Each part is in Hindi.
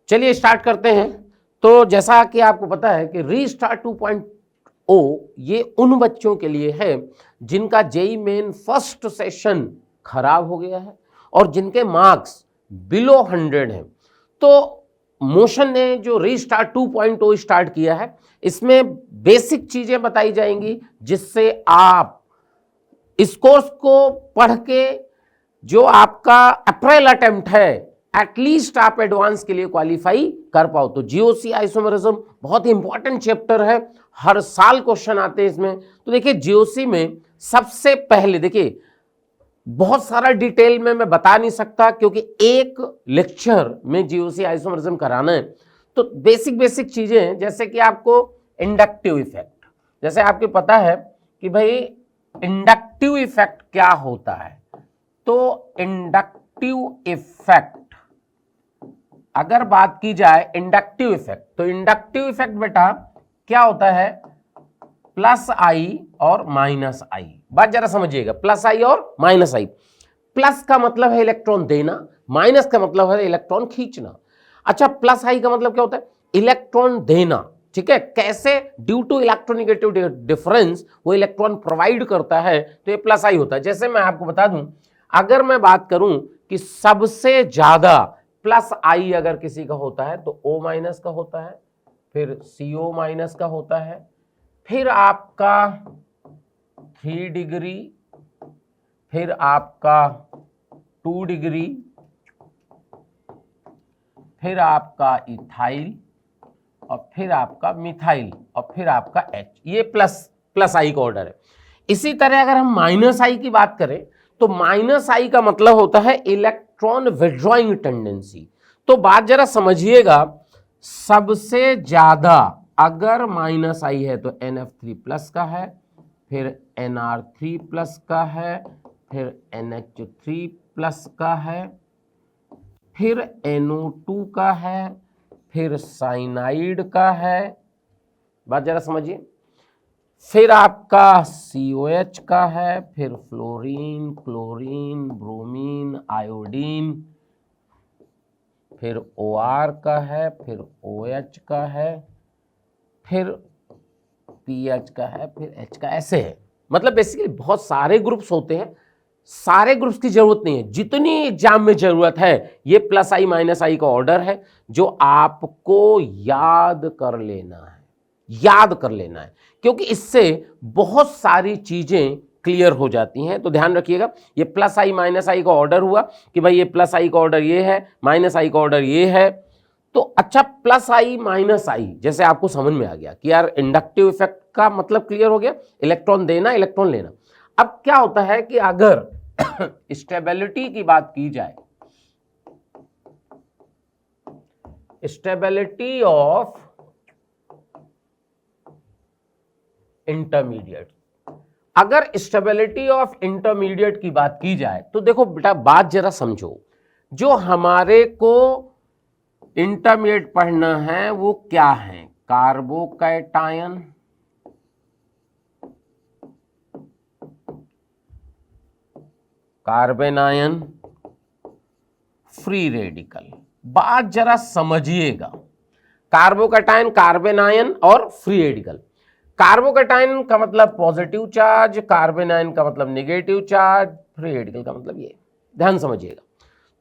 चलिए स्टार्ट करते हैं। तो जैसा कि आपको पता है कि रीस्टार्ट 2.0 ये उन बच्चों के लिए है जिनका जेई मेन फर्स्ट सेशन खराब हो गया है और जिनके मार्क्स बिलो 100 हैं। तो मोशन ने जो रीस्टार्ट 2.0 स्टार्ट किया है, इसमें बेसिक चीजें बताई जाएंगी जिससे आप इस कोर्स को पढ़ के जो आपका अप्रैल अटेम्प्ट है एटलीस्ट आप एडवांस के लिए क्वालिफाई कर पाओ। तो जीओसी आइसोमरिज्म बहुत ही इंपॉर्टेंट चैप्टर है, हर साल क्वेश्चन आते हैं इसमें। तो देखिए जीओसी में सबसे पहले देखिए बहुत सारा डिटेल में मैं बता नहीं सकता क्योंकि एक लेक्चर में जीओसी आइसोमरिज्म कराना है। तो बेसिक बेसिक चीजें जैसे कि आपको इंडक्टिव इफेक्ट, जैसे आपको पता है कि भाई इंडक्टिव इफेक्ट क्या होता है। तो इंडक्टिव इफेक्ट अगर बात की जाए इंडक्टिव इफेक्ट, तो इंडक्टिव इफेक्ट बेटा क्या होता है, प्लस आई और माइनस आई। बात जरा समझिएगा, प्लस आई और माइनस आई। प्लस का मतलब है इलेक्ट्रॉन देना, माइनस का मतलब है इलेक्ट्रॉन खींचना। अच्छा, प्लस आई का मतलब क्या होता है, इलेक्ट्रॉन देना। ठीक है, कैसे, ड्यू टू इलेक्ट्रोनेगेटिव डिफरेंस वो इलेक्ट्रॉन प्रोवाइड करता है, तो ये प्लस आई होता है। जैसे मैं आपको बता दूं, अगर मैं बात करूं कि सबसे ज्यादा प्लस आई अगर किसी का होता है तो O माइनस का होता है, फिर CO माइनस का होता है, फिर आपका 3 डिग्री, फिर आपका 2 डिग्री, फिर आपका इथाइल और फिर आपका मिथाइल और फिर आपका H। ये प्लस आई का ऑर्डर है। इसी तरह अगर हम माइनस आई की बात करें तो माइनस आई का मतलब होता है इलेक्ट्रॉन विड्रॉइंग टेंडेंसी। तो बात जरा समझिएगा, सबसे ज्यादा अगर माइनस आई है तो NF3 प्लस का है, फिर NR3 प्लस का है, फिर NH3 प्लस का है, फिर NO2 का है, फिर साइनाइड का है। बात जरा समझिए, फिर आपका COH का है, फिर फ्लोरीन, क्लोरीन, ब्रोमीन, आयोडीन, फिर OR का है, फिर OH का है, फिर PH का है, फिर H का, ऐसे है। मतलब बेसिकली बहुत सारे ग्रुप्स होते हैं, सारे ग्रुप्स की जरूरत नहीं है, जितनी एग्जाम में जरूरत है ये प्लस आई माइनस आई का ऑर्डर है जो आपको याद कर लेना है, याद कर लेना है, क्योंकि इससे बहुत सारी चीजें क्लियर हो जाती हैं। तो ध्यान रखिएगा, ये प्लस आई माइनस आई का ऑर्डर हुआ कि भाई ये प्लस आई का ऑर्डर ये है, माइनस आई का ऑर्डर ये है। तो अच्छा, प्लस आई माइनस आई जैसे आपको समझ में आ गया कि यार इंडक्टिव इफेक्ट का मतलब क्लियर हो गया, इलेक्ट्रॉन देना इलेक्ट्रॉन लेना। अब क्या होता है कि अगर स्टेबिलिटी की बात की जाए, स्टेबिलिटी ऑफ इंटरमीडिएट, अगर स्टेबिलिटी ऑफ इंटरमीडिएट की बात की जाए तो देखो बेटा बात जरा समझो, जो हमारे को इंटरमीडिएट पढ़ना है वो क्या है, कार्बोकैटायन, कार्बेनायन, फ्री रेडिकल। बात जरा समझिएगा, कार्बोकैटायन, कार्बेनायन और फ्री रेडिकल। कार्बोकैटायन का मतलब पॉजिटिव चार्ज, कार्बेनायन का मतलब नेगेटिव चार्ज, फ्री रेडिकल का मतलब ये, ध्यान समझिएगा।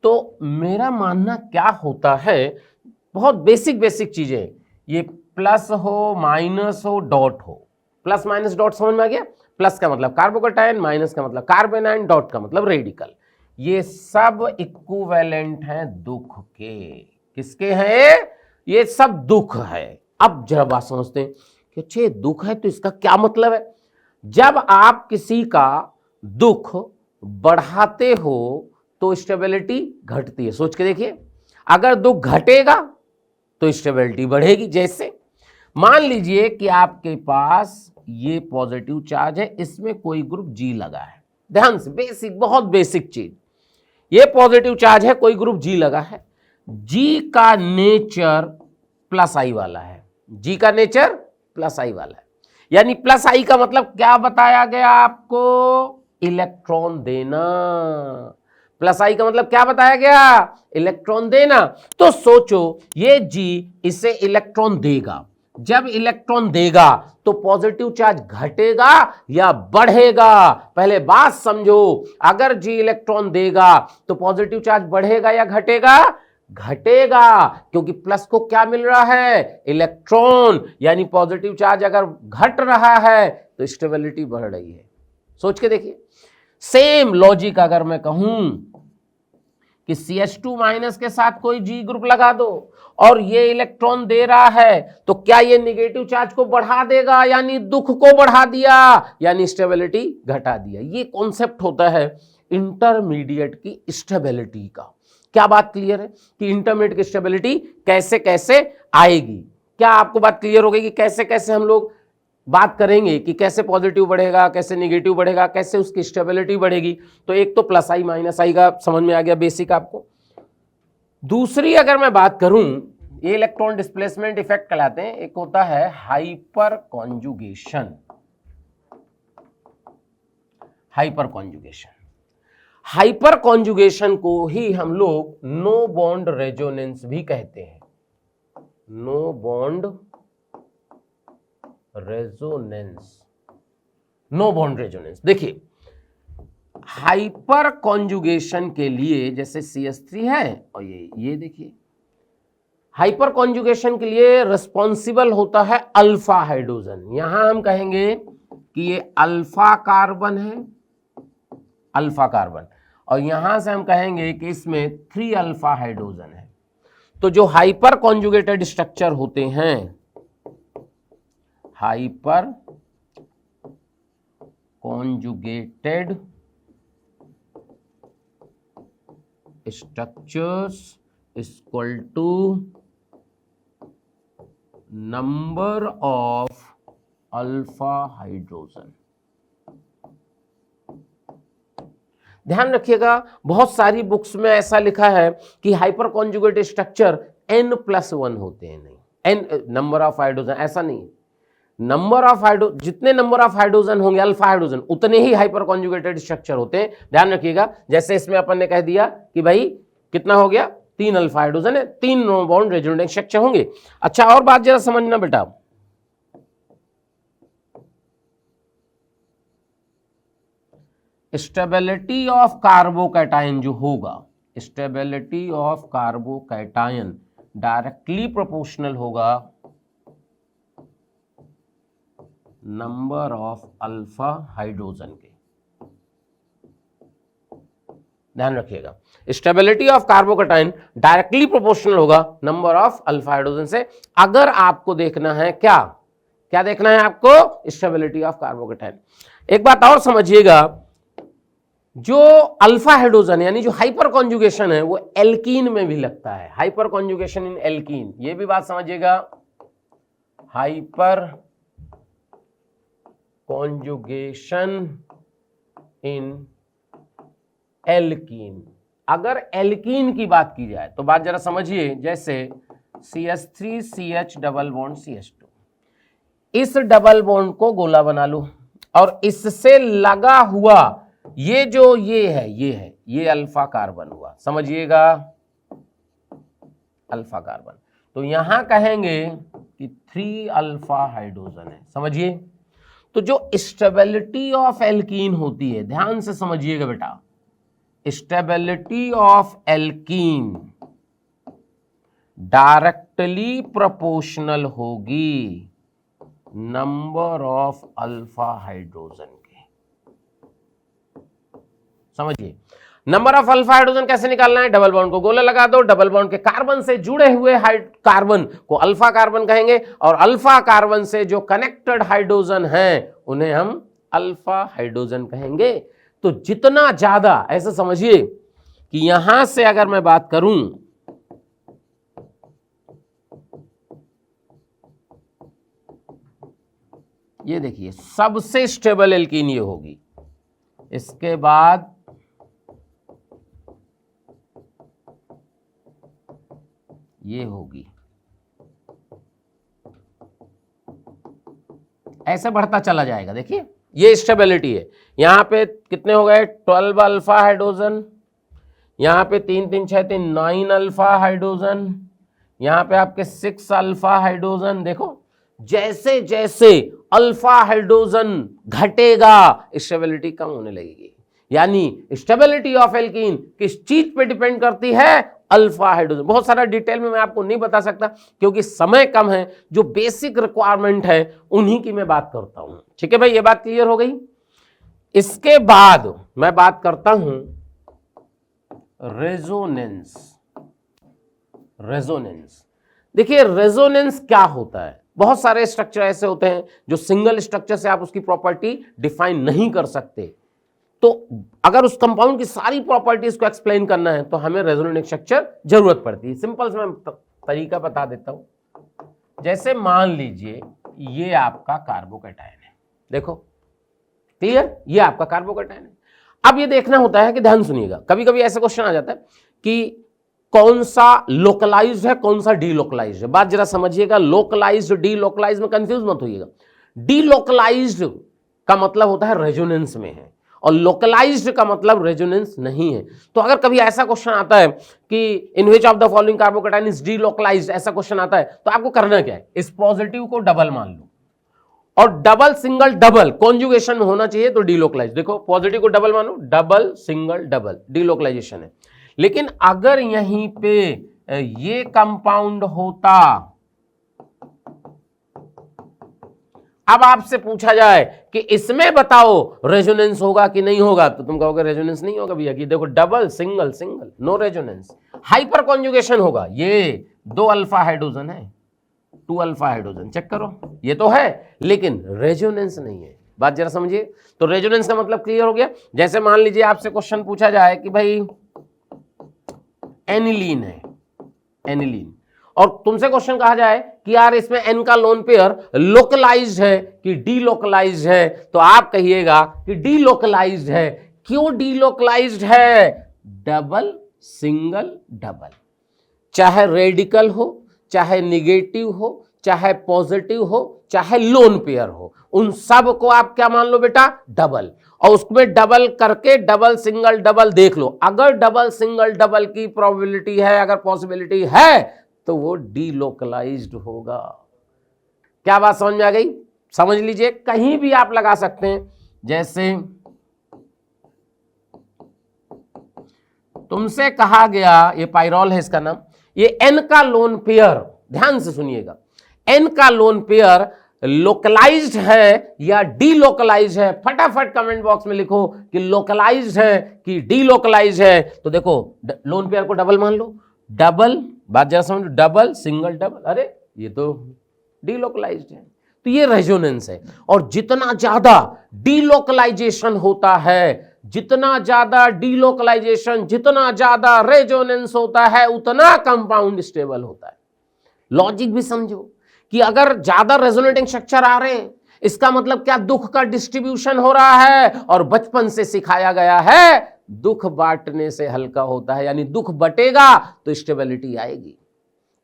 तो मेरा मानना क्या होता है, बहुत बेसिक बेसिक चीजें, ये प्लस हो माइनस हो डॉट हो, प्लस माइनस डॉट समझ में आ गया। प्लस का मतलब कार्बोकैटायन, माइनस का मतलब कार्बेनायन, डॉट का मतलब रेडिकल। ये सब इक्विवेलेंट हैं दुख के। किसके हैं, ये सब दुख है। अब जरा बात समझते हैं कि अच्छे दुख है तो इसका क्या मतलब है। जब आप किसी का दुख बढ़ाते हो तो स्टेबिलिटी घटती है। सोच के देखिए, अगर दुख घटेगा तो स्टेबिलिटी बढ़ेगी। जैसे मान लीजिए कि आपके पास ये पॉजिटिव चार्ज है, इसमें कोई ग्रुप G लगा है, ध्यान से, बेसिक, बहुत बेसिक चीज, ये पॉजिटिव चार्ज है, कोई ग्रुप G लगा है, G का नेचर प्लस आई वाला है, G का नेचर प्लस आई वाला है। यानी प्लस आई का मतलब क्या बताया गया आपको, इलेक्ट्रॉन देना। प्लस आई का मतलब क्या बताया गया, इलेक्ट्रॉन देना। तो सोचो ये G इसे इलेक्ट्रॉन देगा, जब इलेक्ट्रॉन देगा तो पॉजिटिव चार्ज घटेगा या बढ़ेगा। पहले बात समझो, अगर G इलेक्ट्रॉन देगा तो पॉजिटिव चार्ज बढ़ेगा या घटेगा, घटेगा, क्योंकि प्लस को क्या मिल रहा है, इलेक्ट्रॉन, यानी पॉजिटिव चार्ज अगर घट रहा है तो स्टेबिलिटी बढ़ रही है। सोच के देखिए, सेम लॉजिक अगर मैं कहूं कि CH2 माइनस के साथ कोई G ग्रुप लगा दो और ये इलेक्ट्रॉन दे रहा है, तो क्या ये निगेटिव चार्ज को बढ़ा देगा, यानी दुख को बढ़ा दिया, यानी स्टेबिलिटी घटा दिया। ये कॉन्सेप्ट होता है इंटरमीडिएट की स्टेबिलिटी का। क्या बात क्लियर है कि इंटरमीडिएट की स्टेबिलिटी कैसे कैसे आएगी? क्या आपको बात क्लियर हो गई कि कैसे कैसे हम लोग बात करेंगे कि कैसे पॉजिटिव बढ़ेगा, कैसे नेगेटिव बढ़ेगा, कैसे उसकी स्टेबिलिटी बढ़ेगी? तो एक तो प्लस आई माइनस आई का समझ में आ गया बेसिक आपको। दूसरी अगर मैं बात करूं, ये इलेक्ट्रॉन डिस्प्लेसमेंट इफेक्ट कहलाते हैं। एक होता है hyper conjugation. Hyper conjugation, hyper conjugation को ही हम लोग नो बॉन्ड रेजोनेंस भी कहते हैं। No bond resonance, no bond resonance. देखिए हाइपर कॉन्जुगेशन के लिए जैसे CH3 है और ये देखिए, हाइपर कॉन्जुगेशन के लिए रिस्पॉन्सिबल होता है अल्फा हाइड्रोजन। यहां हम कहेंगे कि ये अल्फा कार्बन है, अल्फा कार्बन, और यहां से हम कहेंगे कि इसमें 3 अल्फा हाइड्रोजन है। तो जो हाइपर कॉन्जुगेटेड स्ट्रक्चर होते हैं, hyperconjugated structures equal to number of alpha hydrogen. ध्यान रखिएगा, बहुत सारी बुक्स में ऐसा लिखा है कि हाइपर कॉन्जुगेटेड स्ट्रक्चर N+1 होते हैं। नहीं, N नंबर ऑफ हाइड्रोजन, ऐसा नहीं। नंबर ऑफ हाइड्रोजन, जितने नंबर ऑफ हाइड्रोजन होंगे अल्फा हाइड्रोजन, उतने ही हाइपर कॉन्जुगेटेड स्ट्रक्चर होते हैं। ध्यान रखिएगा, जैसे इसमें अपन ने कह दिया कि भाई कितना हो गया, 3 अल्फा हाइड्रोजन है, 3 नो बॉन्ड रेजोनेंस स्ट्रक्चर होंगे। अच्छा, और बात जरा समझना बेटा, स्टेबिलिटी ऑफ कार्बोकैटायन जो होगा, stability of carbocation directly proportional होगा नंबर ऑफ अल्फा हाइड्रोजन के। ध्यान रखिएगा, stability of carbocation directly proportional होगा नंबर ऑफ अल्फा हाइड्रोजन से। अगर आपको देखना है क्या क्या देखना है आपको, स्टेबिलिटी ऑफ कार्बोकैटायन। एक बात और समझिएगा, जो अल्फा हाइड्रोजन यानी जो हाइपर कॉन्जुगेशन है वो एल्कीन में भी लगता है। हाइपर कॉन्जुगेशन इन एल्कीन, ये भी बात समझिएगा, हाइपर कॉन्जुगेशन इन एल्कीन। अगर एल्कीन की बात की जाए तो बात जरा समझिए, जैसे CH3 CH double bond CH2, इस डबल बॉन्ड को गोला बना लो और इससे लगा हुआ ये जो ये अल्फा कार्बन हुआ, समझिएगा, अल्फा कार्बन। तो यहां कहेंगे कि 3 अल्फा हाइड्रोजन है, समझिए। तो जो स्टेबिलिटी ऑफ एल्कीन होती है, ध्यान से समझिएगा बेटा, stability of alkene directly proportional होगी नंबर ऑफ अल्फा हाइड्रोजन के। समझिए, नंबर ऑफ अल्फा हाइड्रोजन कैसे निकालना है, डबल बॉन्ड को गोला लगा दो, डबल बॉन्ड के कार्बन से जुड़े हुए कार्बन को अल्फा कार्बन कहेंगे, और अल्फा कार्बन से जो कनेक्टेड हाइड्रोजन हैं उन्हें हम अल्फा हाइड्रोजन कहेंगे। तो जितना ज्यादा, ऐसा समझिए कि यहां से अगर मैं बात करूं, ये देखिए सबसे स्टेबल एल्कीन ये होगी, इसके बाद ये होगी, ऐसे बढ़ता चला जाएगा। देखिए ये स्टेबिलिटी है। यहां पे कितने हो गए, 12 अल्फा हाइड्रोजन, यहाँ पे 3 3 6 3 9 अल्फा हाइड्रोजन, यहाँ पे आपके 6 अल्फा हाइड्रोजन। देखो जैसे जैसे अल्फा हाइड्रोजन घटेगा स्टेबिलिटी कम होने लगेगी। यानी स्टेबिलिटी ऑफ एल्कीन किस चीज पे डिपेंड करती है? Alpha hydrogen. बहुत सारा डिटेल में मैं आपको नहीं बता सकता क्योंकि समय कम है। जो बेसिक रिक्वायरमेंट है उन्हीं की मैं बात करता हूं। ठीक है भाई, ये बात क्लियर हो गई। इसके बाद मैं बात करता हूं रेजोनेंस। रेजोनेंस, देखिए रेजोनेंस क्या होता है? बहुत सारे स्ट्रक्चर ऐसे होते हैं जो सिंगल स्ट्रक्चर से आप उसकी प्रॉपर्टी डिफाइन नहीं कर सकते। तो अगर उस कंपाउंड की सारी प्रॉपर्टीज को एक्सप्लेन करना है तो हमें रेजोनेंट स्ट्रक्चर जरूरत पड़ती है। सिंपल से मैं तरीका बता देता हूं। जैसे मान लीजिए ये आपका कार्बोकैटायन है, देखो क्लियर, ये आपका कार्बोकैटायन है। अब ये देखना होता है कि ध्यान सुनिएगा, कभी कभी ऐसा क्वेश्चन आ जाता है कि कौन सा लोकलाइज्ड है कौन सा डीलोकलाइज्ड है। बात जरा समझिएगा, लोकलाइज्ड डीलोकलाइज्ड में कंफ्यूज मत होइएगा। डीलोकलाइज्ड का मतलब होता है रेजोनेंस में है और लोकलाइज्ड का मतलब रेजोनेंस नहीं है। तो अगर कभी ऐसा क्वेश्चन आता है कि in which of the following carbocation is delocalised, ऐसा क्वेश्चन आता है तो आपको करना क्या है? इस पॉजिटिव को डबल मान लो और डबल सिंगल डबल कॉन्जुगेशन में होना चाहिए तो डीलोकलाइज्ड। देखो पॉजिटिव को डबल मानो, डबल सिंगल डबल डीलोकलाइजेशन है। लेकिन अगर यहीं पे ये कंपाउंड होता, अब आपसे पूछा जाए कि इसमें बताओ रेजोनेंस होगा कि नहीं होगा, तो तुम कहोगे रेजोनेंस नहीं होगा भैया। कि देखो double single single no resonance. Hyperconjugation होगा, ये 2 अल्फा हाइड्रोजन है, 2 अल्फा हाइड्रोजन, चेक करो ये तो है लेकिन रेजोनेंस नहीं है। बात जरा समझिए। तो रेजोनेंस का मतलब क्लियर हो गया। जैसे मान लीजिए आपसे क्वेश्चन पूछा जाए कि भाई एनिलीन है, एनिलीन, और तुमसे क्वेश्चन कहा जाए कि यार इसमें एन का लोन पेयर लोकलाइज्ड है कि डीलोकलाइज्ड है, तो आप कहिएगा कि डीलोकलाइज्ड है। क्यों डीलोकलाइज्ड है? डबल सिंगल डबल, चाहे रेडिकल हो, चाहे निगेटिव हो, चाहे पॉजिटिव हो, चाहे लोन पेयर हो, उन सब को आप क्या मान लो बेटा? डबल। और उसमें डबल करके डबल सिंगल डबल देख लो। अगर डबल सिंगल डबल की प्रोबेबिलिटी है, अगर पॉसिबिलिटी है, तो वो डीलोकलाइज्ड होगा। क्या बात समझ में आ गई? समझ लीजिए, कहीं भी आप लगा सकते हैं। जैसे तुमसे कहा गया, ये पाइरोल है इसका नाम, ये एन का लोन पेयर, ध्यान से सुनिएगा, एन का लोन पेयर लोकलाइज्ड है या डीलोकलाइज्ड है? फटाफट कमेंट बॉक्स में लिखो कि लोकलाइज्ड है कि डीलोकलाइज्ड है। तो देखो लोन पेयर को डबल मान लो, डबल, बात जरा समझो, डबल सिंगल डबल, अरे ये तो डीलोकलाइज्ड है। तो ये रेजोनेंस है। और जितना ज्यादा डीलोकलाइजेशन होता है, जितना ज्यादा डीलोकलाइजेशन, जितना ज्यादा रेजोनेंस होता है, उतना कंपाउंड स्टेबल होता है। लॉजिक भी समझो कि अगर ज्यादा रेजोनेटिंग स्ट्रक्चर आ रहे हैं, इसका मतलब क्या? दुख का डिस्ट्रीब्यूशन हो रहा है। और बचपन से सिखाया गया है दुख बांटने से हल्का होता है, यानी दुख बटेगा तो स्टेबिलिटी आएगी।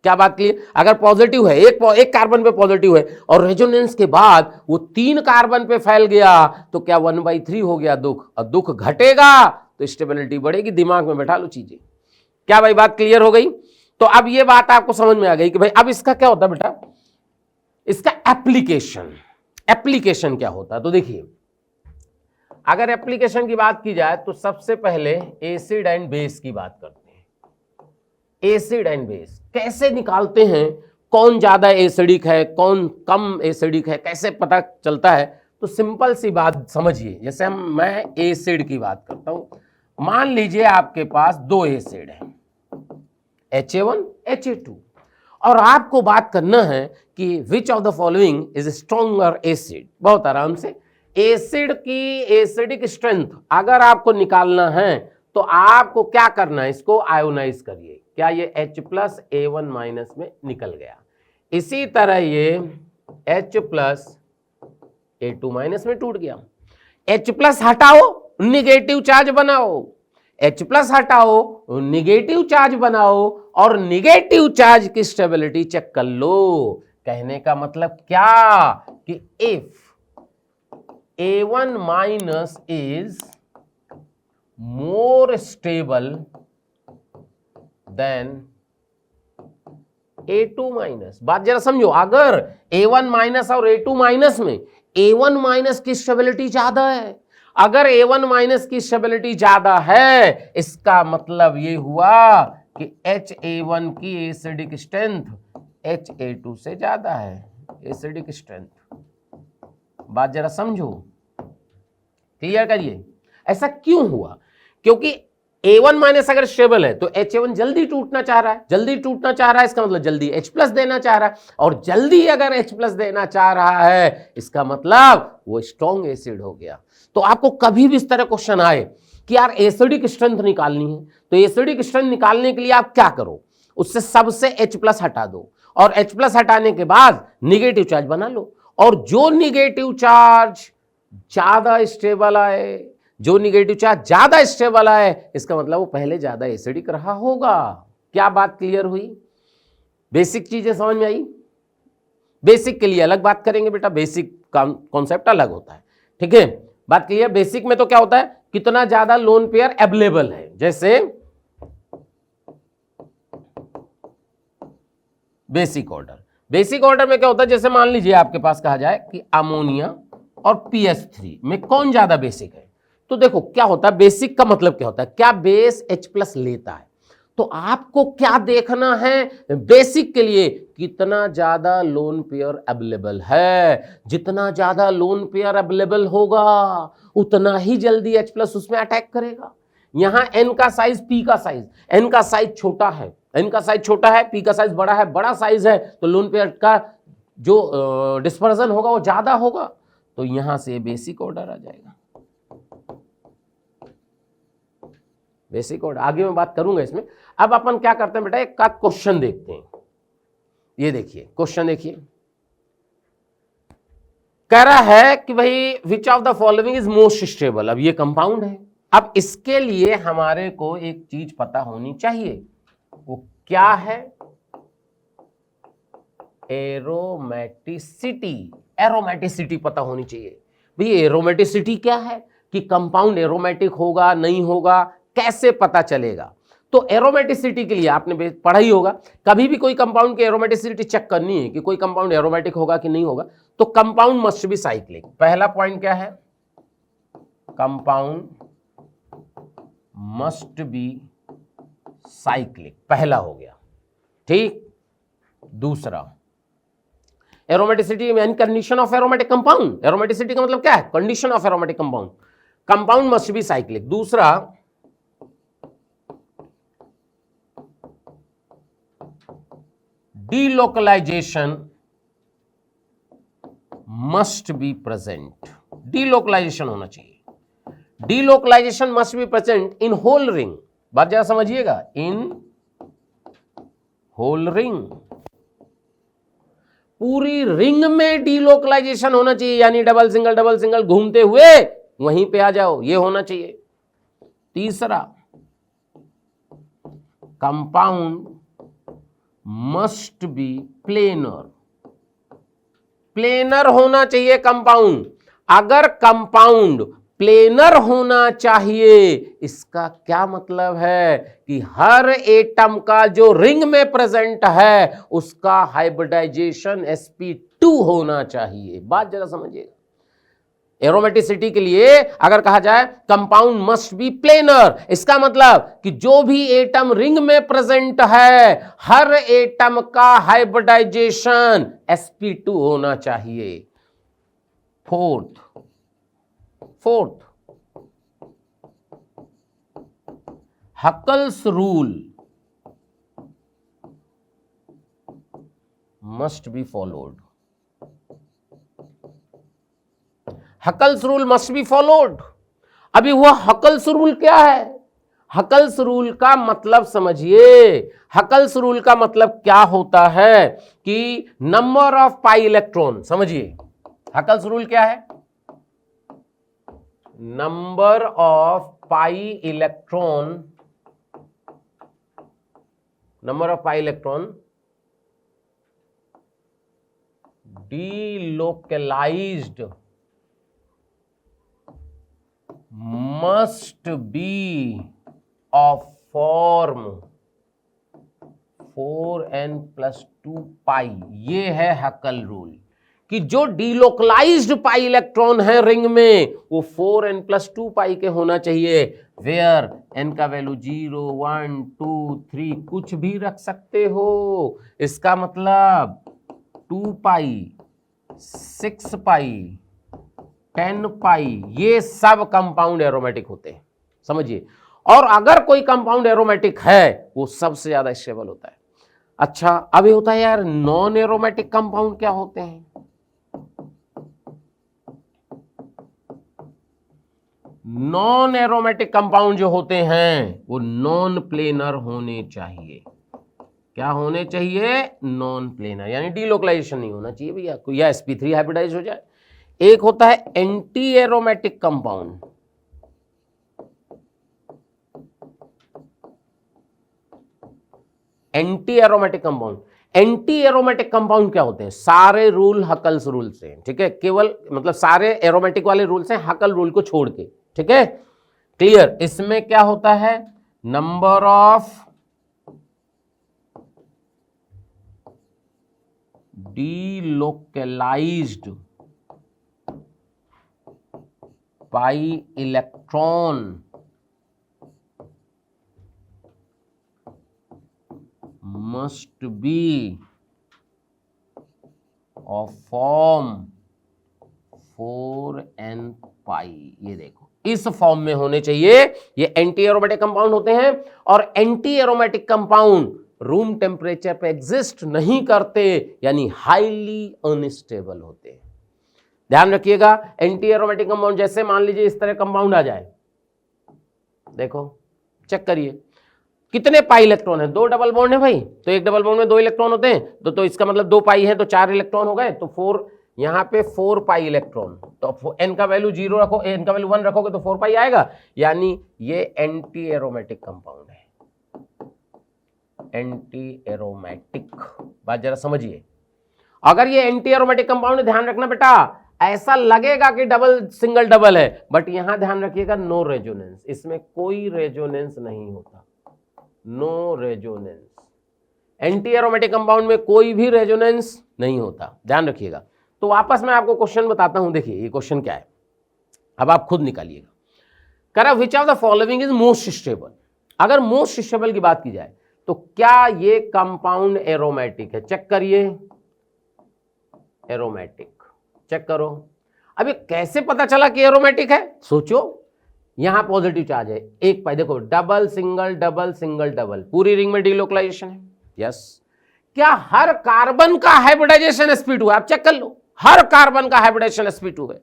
क्या बात की? अगर पॉजिटिव है, एक कार्बन पे पॉजिटिव है और रेजोनेंस के बाद वो 3 कार्बन पे फैल गया, तो क्या 1/3 हो गया दुख, और दुख घटेगा तो स्टेबिलिटी बढ़ेगी। दिमाग में बैठा लो चीजें। क्या भाई बात क्लियर हो गई? तो अब ये बात आपको समझ में आ गई कि भाई अब इसका क्या होता है बेटा, इसका एप्लीकेशन क्या होता है। तो देखिए, अगर एप्लीकेशन की बात की जाए तो सबसे पहले एसिड एंड बेस की बात करते हैं। एसिड एंड बेस कैसे निकालते हैं, कौन ज्यादा एसिडिक है कौन कम एसिडिक है, कैसे पता चलता है? तो सिंपल सी बात समझिए। जैसे मैं एसिड की बात करता हूं, मान लीजिए आपके पास 2 एसिड है, Ha1 Ha2, और आपको बात करना है कि विच of the following is stronger acid. बहुत आराम से एसिड की एसिडिक स्ट्रेंथ अगर आपको निकालना है तो आपको क्या करना है? इसको आयोनाइज करिए। क्या ये H+A1- में निकल गया? इसी तरह ये H+A2- में टूट गया। H+ हटाओ, निगेटिव चार्ज बनाओ, H+ हटाओ, निगेटिव चार्ज बनाओ, और निगेटिव चार्ज की स्टेबिलिटी चेक कर लो। कहने का मतलब क्या कि if A1- is more stable then A2 minus. बात जरा समझो, अगर A1 माइनस और A2 माइनस में A1 माइनस की स्टेबिलिटी ज्यादा है, अगर A1 माइनस की स्टेबिलिटी ज्यादा है, इसका मतलब ये हुआ कि HA1 की एसिडिक स्ट्रेंथ HA2 से ज्यादा है, एसिडिक स्ट्रेंथ। बात जरा समझो, क्लियर करिए। ऐसा क्यों हुआ? क्योंकि A1 माइनस अगर स्टेबल है तो HA1 जल्दी टूटना चाह रहा है, जल्दी टूटना चाह रहा है, इसका मतलब जल्दी H प्लस देना चाह रहा है, और जल्दी अगर H प्लस देना चाह रहा है, इसका मतलब वो स्ट्रॉन्ग एसिड हो गया। तो आपको कभी भी इस तरह क्वेश्चन आए कि यार एसिडिक स्ट्रेंथ निकालनी है, तो एसिडिक स्ट्रेंथ निकालने के लिए आप क्या करो, उससे सबसे H प्लस हटा दो, और H प्लस हटाने के बाद निगेटिव चार्ज बना लो, और जो निगेटिव चार्ज ज्यादा स्टेबल आए, जो निगेटिव चार्ज ज्यादा स्टेबल आए, इसका मतलब वो पहले ज्यादा एसिडिक रहा होगा। क्या बात क्लियर हुई? बेसिक चीजें समझ में आई? बेसिक के लिए अलग बात करेंगे बेटा, बेसिक कॉन्सेप्ट अलग होता है, ठीक है? बात क्लियर? बेसिक में तो क्या होता है, कितना ज्यादा लोन पेयर अवेलेबल है। जैसे बेसिक ऑर्डर, बेसिक ऑर्डर में क्या होता है, जैसे मान लीजिए आपके पास कहा जाए कि अमोनिया और PS3 में कौन ज्यादा बेसिक है, तो देखो क्या होता है, बेसिक का मतलब क्या होता है, क्या बेस H प्लस लेता है। तो आपको क्या देखना है बेसिक के लिए, कितना ज्यादा लोन पेयर अवेलेबल है। जितना ज्यादा लोन पेयर अवेलेबल होगा उतना ही जल्दी H प्लस उसमें अटैक करेगा। यहां N का साइज, P का साइज, N का साइज छोटा है, N का साइज छोटा है, P का साइज बड़ा है, बड़ा साइज है, तो लोन पेयर का जो डिस्पर्जन होगा वो ज्यादा होगा, तो यहां से बेसिक ऑर्डर आ जाएगा। बेसिक ऑर्डर आगे मैं बात करूंगा इसमें। अब अपन क्या करते हैं बेटा, एक का क्वेश्चन देखते हैं। ये देखिए क्वेश्चन, देखिए कह रहा है कि भाई विच of the following is most stable. अब ये कंपाउंड है, अब इसके लिए हमारे को एक चीज पता होनी चाहिए, वो क्या है, एरोमेटिसिटी। एरोमेटिसिटी पता होनी चाहिए। भाई एरोमेटिसिटी क्या है, कि कंपाउंड एरोमेटिक होगा नहीं होगा, कैसे पता चलेगा। तो एरोमेटिसिटी के लिए आपने पढ़ा ही होगा, कभी भी कोई कंपाउंड की एरोमेटिसिटी चेक करनी है कि कोई कंपाउंड एरोमेटिक होगा कि नहीं होगा, तो कंपाउंड मस्ट बी साइक्लिक। पहला पॉइंट क्या है, कंपाउंड मस्ट बी साइक्लिक, पहला हो गया, ठीक। दूसरा, एरोमेटिसिटी यानी condition of aromatic compound. Aromaticity का मतलब क्या है, condition of aromatic compound, compound must be cyclic. दूसरा, delocalisation must be present. Delocalisation होना चाहिए, delocalisation must be present in whole ring. बात जरा समझिएगा, इन होल रिंग, पूरी रिंग में डीलोकलाइजेशन होना चाहिए, यानी डबल सिंगल घूमते हुए वहीं पे आ जाओ, ये होना चाहिए। तीसरा, compound must B planar. Planar होना चाहिए कंपाउंड। अगर कंपाउंड प्लेनर होना चाहिए, इसका क्या मतलब है कि हर एटम का जो रिंग में प्रेजेंट है उसका हाइब्रिडाइजेशन sp2 होना चाहिए। बात जरा समझिएगा, एरोमेटिसिटी के लिए अगर कहा जाए कंपाउंड मस्ट बी प्लेनर, इसका मतलब कि जो भी एटम रिंग में प्रेजेंट है हर एटम का हाइब्रिडाइजेशन sp2 होना चाहिए। Fourth, Huckel's rule must be followed. Huckel's rule must be followed. अभी हुआ हकल्स रूल क्या है, हकल्स रूल का मतलब समझिए। हकल्स रूल का मतलब क्या होता है कि नंबर ऑफ पाई इलेक्ट्रॉन, समझिए हकल्स रूल क्या है, number of pi electron, number of pi electron delocalized must be of form 4n+2 ये है हकल रूल कि जो डीलोकलाइज्ड पाई इलेक्ट्रॉन है रिंग में वो 4n+2 के होना चाहिए, वेयर n का वैल्यू 0, 1, 2, 3 कुछ भी रख सकते हो। इसका मतलब 2 6 10 ये सब कंपाउंड एरोमेटिक होते हैं, समझिए। और अगर कोई कंपाउंड एरोमेटिक है वो सबसे ज्यादा स्टेबल होता है। अच्छा, अब ये होता है यार नॉन एरोमेटिक कंपाउंड क्या होते हैं? नॉन एरोमेटिक कंपाउंड जो होते हैं वो नॉन प्लेनर होने चाहिए। क्या होने चाहिए? नॉन प्लेनर, यानी डीलोकलाइजेशन नहीं होना चाहिए भैया, या sp3 हाइब्रिडाइज हो जाए। एक होता है anti aromatic compound, anti aromatic compound. Anti aromatic compound क्या होते हैं? सारे रूल हकल्स रूल से, ठीक है, केवल मतलब सारे एरोमेटिक वाले रूल से हकल रूल को छोड़ के, ठीक है, क्लियर। इसमें क्या होता है? Number of delocalised pi electron must be of form 4n पाई। ये देखो इस फॉर्म में होने चाहिए। ये एंटी एरोमेटिक कंपाउंड होते हैं, और anti aromatic compound room temperature पे एग्जिस्ट नहीं करते, यानी हाईली अनस्टेबल होते हैं। ध्यान रखिएगा, एंटी एरोमेटिक कंपाउंड जैसे मान लीजिए इस तरह कंपाउंड आ जाए, देखो चेक करिए कितने पाई इलेक्ट्रॉन है? 2 डबल बॉन्ड है भाई, तो एक डबल बॉन्ड में 2 इलेक्ट्रॉन होते हैं, तो इसका मतलब 2 पाई है तो 4 इलेक्ट्रॉन हो गए, तो 4 यहां पे 4 पाई इलेक्ट्रॉन। तो n का वैल्यू 0 रखो, n का वैल्यू 1 रखोगे तो 4 पाई आएगा, यानी ये एंटी एरोमेटिक कंपाउंड है। एंटी एरोमेटिक, बात जरा समझिए। अगर ये एंटी एरोमेटिक कंपाउंड, ध्यान रखना बेटा, ऐसा लगेगा कि डबल सिंगल डबल है, बट यहां ध्यान रखिएगा नो रेजोनेंस, इसमें कोई रेजोनेंस नहीं होता, no resonance. Anti aromatic compound में कोई भी रेजोनेंस नहीं होता, ध्यान रखिएगा। तो वापस मैं आपको क्वेश्चन बताता हूं, देखिए ये क्वेश्चन क्या है, अब आप खुद निकालिएगा। करा विच of the following is most stable. अगर मोस्ट स्टेबल की बात की जाए तो क्या ये कंपाउंड एरोमेटिक है? चेक करिए, एरोमेटिक, चेक करो। अभी कैसे पता चला कि एरोमेटिक है? सोचो, यहां पॉजिटिव चार्ज है, एक पाई, देखो double single double single double, पूरी रिंग में डीलोकलाइजेशन है, यस। क्या हर कार्बन का हाइब्रिडाइजेशन sp2 है? आप चेक कर लो, हर कार्बन का हाइब्रिडाइजेशन sp2 है।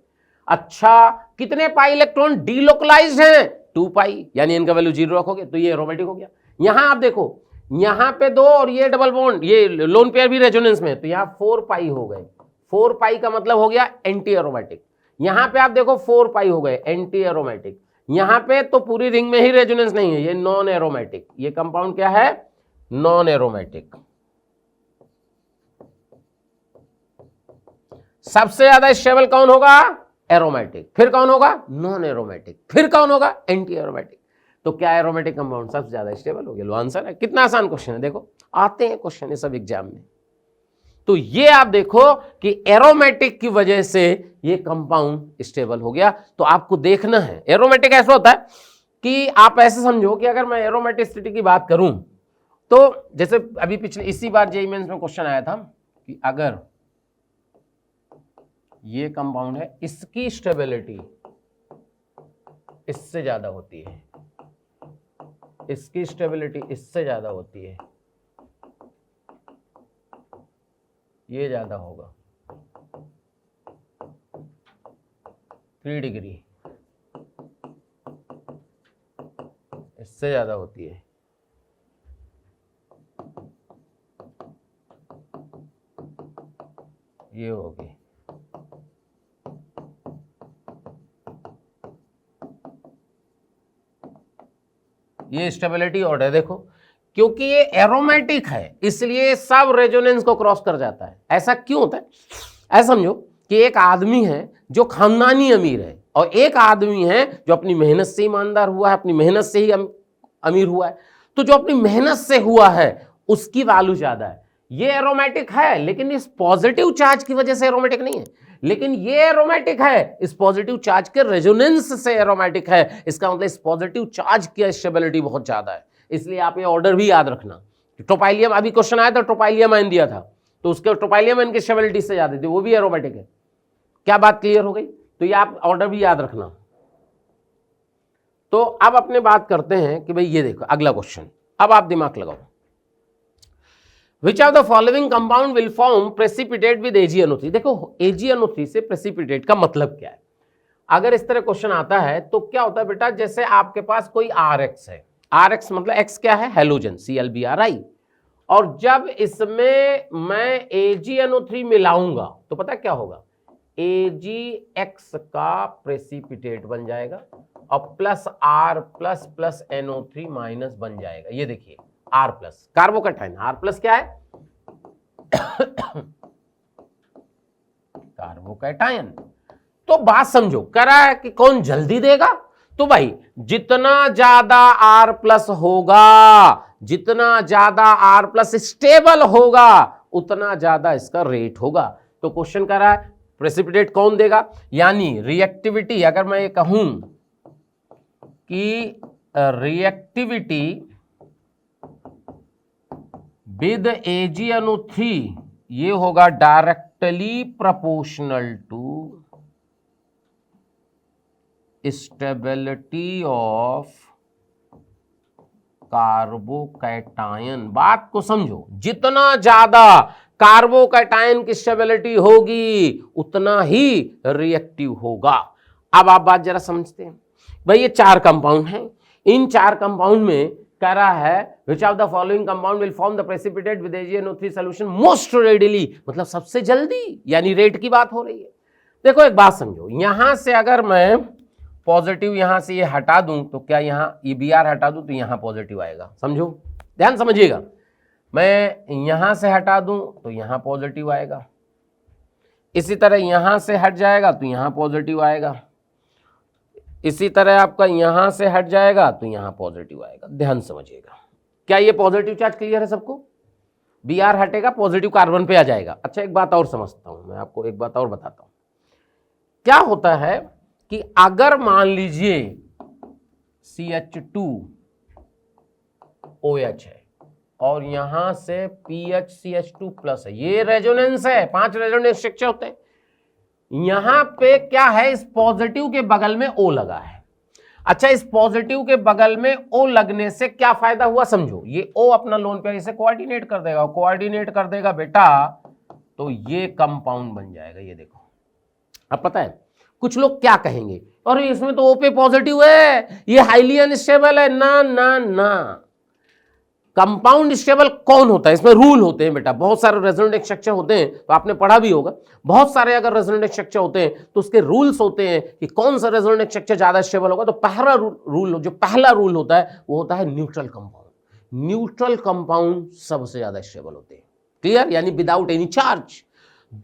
अच्छा, कितने पाई इलेक्ट्रॉन डीलोकलाइज्ड हैं? 2 पाई, यानी इनका वैल्यू 0 रखोगे तो ये एरोमेटिक हो गया। यहां आप देखो, यहां पे 2 और ये डबल बॉन्ड, ये लोन पेयर भी रेजोनेंस में, तो यहां 4 पाई हो गए। 4 पाई का मतलब हो गया एंटी एरोमेटिक। यहां पे आप देखो 4 पाई हो गए एंटी एरोमेटिक। यहां पे तो पूरी रिंग में ही रेजोनेंस नहीं है, ये नॉन एरोमेटिक। ये कंपाउंड क्या है? Non aromatic. सबसे ज्यादा स्टेबल कौन होगा? एरोमेटिक। फिर कौन होगा? Non aromatic. फिर कौन होगा? Anti aromatic. तो क्या एरोमेटिक कंपाउंड सबसे ज्यादा स्टेबल हो गया? लो आंसर है। कितना आसान क्वेश्चन है, देखो आते हैं क्वेश्चन ये सब एग्जाम में। तो ये आप देखो कि एरोमेटिक की वजह से ये कंपाउंड स्टेबल हो गया। तो आपको देखना है, एरोमेटिक ऐसा होता है कि आप ऐसे समझो कि अगर मैं एरोमेटिसिटी की बात करूं तो जैसे अभी पिछले इसी बार जेईई मेंस में क्वेश्चन आया था कि अगर ये कंपाउंड है, इसकी स्टेबिलिटी इससे ज्यादा होती है, इसकी स्टेबिलिटी इससे ज्यादा होती है, ये ज्यादा होगा 3 डिग्री, इससे ज्यादा होती है, ये होगी, ये स्टेबिलिटी ऑर्डर है। देखो क्योंकि ये एरोमेटिक है इसलिए सब रेजोनेंस को क्रॉस कर जाता है। ऐसा क्यों होता है? ऐसा समझो कि एक आदमी है जो खानदानी अमीर है और एक आदमी है जो अपनी मेहनत से ईमानदार हुआ है, अपनी मेहनत से ही अमीर हुआ है। तो जो अपनी मेहनत से हुआ है उसकी वैल्यू ज्यादा है। ये एरोमेटिक है लेकिन इस पॉजिटिव चार्ज की वजह से एरोमेटिक नहीं है, लेकिन ये एरोमेटिक है इस पॉजिटिव चार्ज के रेजोनेंस से एरोमेटिक है। इसका मतलब इस पॉजिटिव चार्ज की स्टेबिलिटी बहुत ज्यादा है। इसलिए आप ये ऑर्डर भी याद रखना। ट्रोपाइलियम, अभी क्वेश्चन आया था ट्रोपाइलियम आयन दिया था, तो उसके ट्रोपाइलियम आयन की स्टेबिलिटी से ज्यादा थी, वो भी एरोमेटिक है। क्या बात क्लियर हो गई? तो ये आप ऑर्डर भी याद रखना। तो अब अपने बात करते हैं कि भाई ये देखो अगला क्वेश्चन, अब आप दिमाग लगाओ। Which of the following compound will form precipitate with AgNO3? देखो AgNO3 से precipitate का मतलब क्या है? अगर इस तरह क्वेश्चन आता है तो क्या होता है बेटा, जैसे आपके पास कोई RX है, RX मतलब X क्या है? हेलोजन, ClBrI, और जब इसमें मैं AgNO3 मिलाऊंगा तो पता क्या होगा? AgX का प्रेसिपिटेट बन जाएगा और plus R plus plus NO3 minus बन जाएगा। ये देखिए R plus carbocation, R plus क्या है? कार्बोकैटायन। तो बात समझो, करा है कि कौन जल्दी देगा? तो भाई जितना ज्यादा R प्लस होगा, जितना ज्यादा R प्लस स्टेबल होगा, उतना ज्यादा इसका रेट होगा। तो क्वेश्चन कर रहा है प्रेसिपिटेट कौन देगा, यानी रिएक्टिविटी। अगर मैं ये कहूं कि रिएक्टिविटी विद AgNO3 ये होगा directly proportional to stability of carbocation. बात को समझो, जितना ज्यादा कार्बोकैटायन की स्टेबिलिटी होगी उतना ही रिएक्टिव होगा। अब आप बात जरा समझते हैं। भाई ये 4 कंपाउंड हैं, इन 4 कंपाउंड में कह रहा है which of the following compound will form the precipitate with AgNO3 solution most readily, मतलब सबसे जल्दी, यानी रेट की बात हो रही है। देखो एक बात समझो, यहां से अगर मैं पॉजिटिव यहां से ये हटा दूं तो क्या यहां ये Br हटा दूं तो यहां पॉजिटिव आएगा। समझो, ध्यान समझिएगा। मैं यहां से हटा दूं तो यहां पॉजिटिव आएगा, इसी तरह यहां से हट जाएगा तो यहां पॉजिटिव आएगा, इसी तरह आपका यहां से हट जाएगा तो यहां पॉजिटिव आएगा। ध्यान समझिएगा। क्या ये पॉजिटिव चार्ज क्लियर है सबको? Br हटेगा, पॉजिटिव कार्बन पे आ जाएगा। अच्छा एक बात और समझता हूं, मैं आपको एक बात और बताता हूं। क्या होता है कि अगर मान लीजिए CH2OH है और यहां से PHCH2 प्लस है, ये रेजोनेंस है, 5 रेजोनेंस स्ट्रक्चर होते हैं। यहां पे क्या है, इस पॉजिटिव के बगल में O लगा है। अच्छा, इस पॉजिटिव के बगल में O लगने से क्या फायदा हुआ समझो, ये O अपना लोन पेयर इसे कोऑर्डिनेट कर देगा, कोऑर्डिनेट कर देगा बेटा तो ये कंपाउंड बन जाएगा। ये देखो, अब पता है कुछ लोग क्या कहेंगे, और इसमें तो O पे पॉजिटिव है, ये हाईली अनस्टेबल है। ना ना ना, कंपाउंड स्टेबल कौन होता है? इसमें रूल होते हैं बेटा, बहुत सारे रेजोनेंट स्ट्रक्चर होते हैं, तो आपने पढ़ा भी होगा। बहुत सारे अगर रेजोनेंट स्ट्रक्चर होते हैं तो उसके रूल्स होते हैं कि कौन सा रेजोनेंट स्ट्रक्चर ज्यादा स्टेबल होगा। तो पहला रूल होता है वो होता है न्यूट्रल कंपाउंड। न्यूट्रल कंपाउंड सबसे ज्यादा स्टेबल होते हैं, क्लियर, यानी विदाउट एनी चार्ज।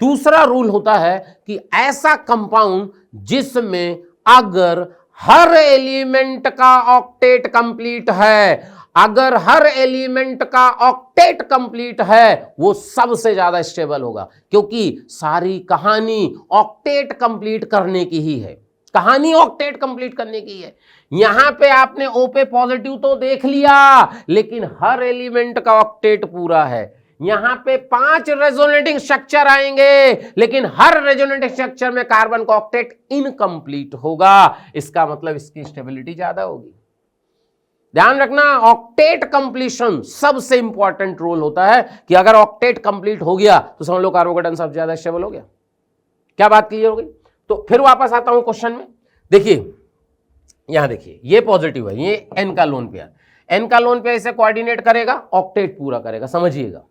दूसरा रूल होता है कि ऐसा कंपाउंड जिसमें अगर हर एलिमेंट का ऑक्टेट कंप्लीट है, अगर हर एलिमेंट का ऑक्टेट कंप्लीट है वो सबसे ज्यादा स्टेबल होगा, क्योंकि सारी कहानी ऑक्टेट कंप्लीट करने की ही है। कहानी ऑक्टेट कंप्लीट करने की है। यहां पे आपने O पे पॉजिटिव तो देख लिया, लेकिन हर एलिमेंट का ऑक्टेट पूरा है। यहां पे 5 रेजोनेटिंग स्ट्रक्चर आएंगे, लेकिन हर रेजोनेटिंग स्ट्रक्चर में कार्बन का ऑक्टेट इनकम्प्लीट होगा। इसका मतलब इसकी स्टेबिलिटी ज्यादा होगी। ध्यान रखना, ऑक्टेट कंप्लीशन सबसे इंपॉर्टेंट रोल होता है कि अगर ऑक्टेट कंप्लीट हो गया तो समझ लो कार्बोकैटायन सबसे ज्यादा स्टेबल हो गया। क्या बात क्लियर हो गई? तो फिर वापस आता हूं क्वेश्चन में। देखिए यहां देखिए, ये पॉजिटिव है, ये N का लोन पेयर, N का लोन पेयर इसे कोऑर्डिनेट करेगा, ऑक्टेट पूरा करेगा। समझिएगा,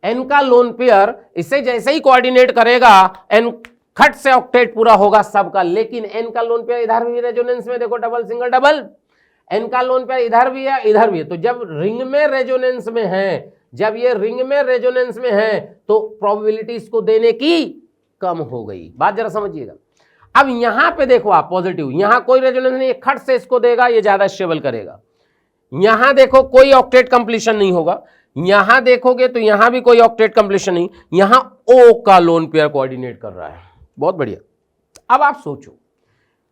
N का लोन पेयर इसे जैसे ही कोऑर्डिनेट करेगा N खट से ऑक्टेट पूरा होगा सबका। लेकिन N का लोन पेयर इधर भी रेजोनेंस में देखो, डबल सिंगल डबल, N का लोन पेयर इधर भी है इधर भी है। तो जब रिंग में रेजोनेंस में है, जब ये रिंग में रेजोनेंस में है तो प्रोबेबिलिटी इसको देने की कम हो गई। बात जरा समझिएगा। अब यहां पे देखो आप पॉजिटिव, यहां कोई रेजोनेंस नहीं, खट से इसको देगा, ये ज्यादा स्टेबल करेगा। यहां देखो कोई ऑक्टेट कंप्लीशन नहीं होगा, यहां देखोगे तो यहां भी कोई ऑक्टेट कंप्लीशन नहीं, यहां O का लोन पेयर कोऑर्डिनेट कर रहा है। बहुत बढ़िया। अब आप सोचो,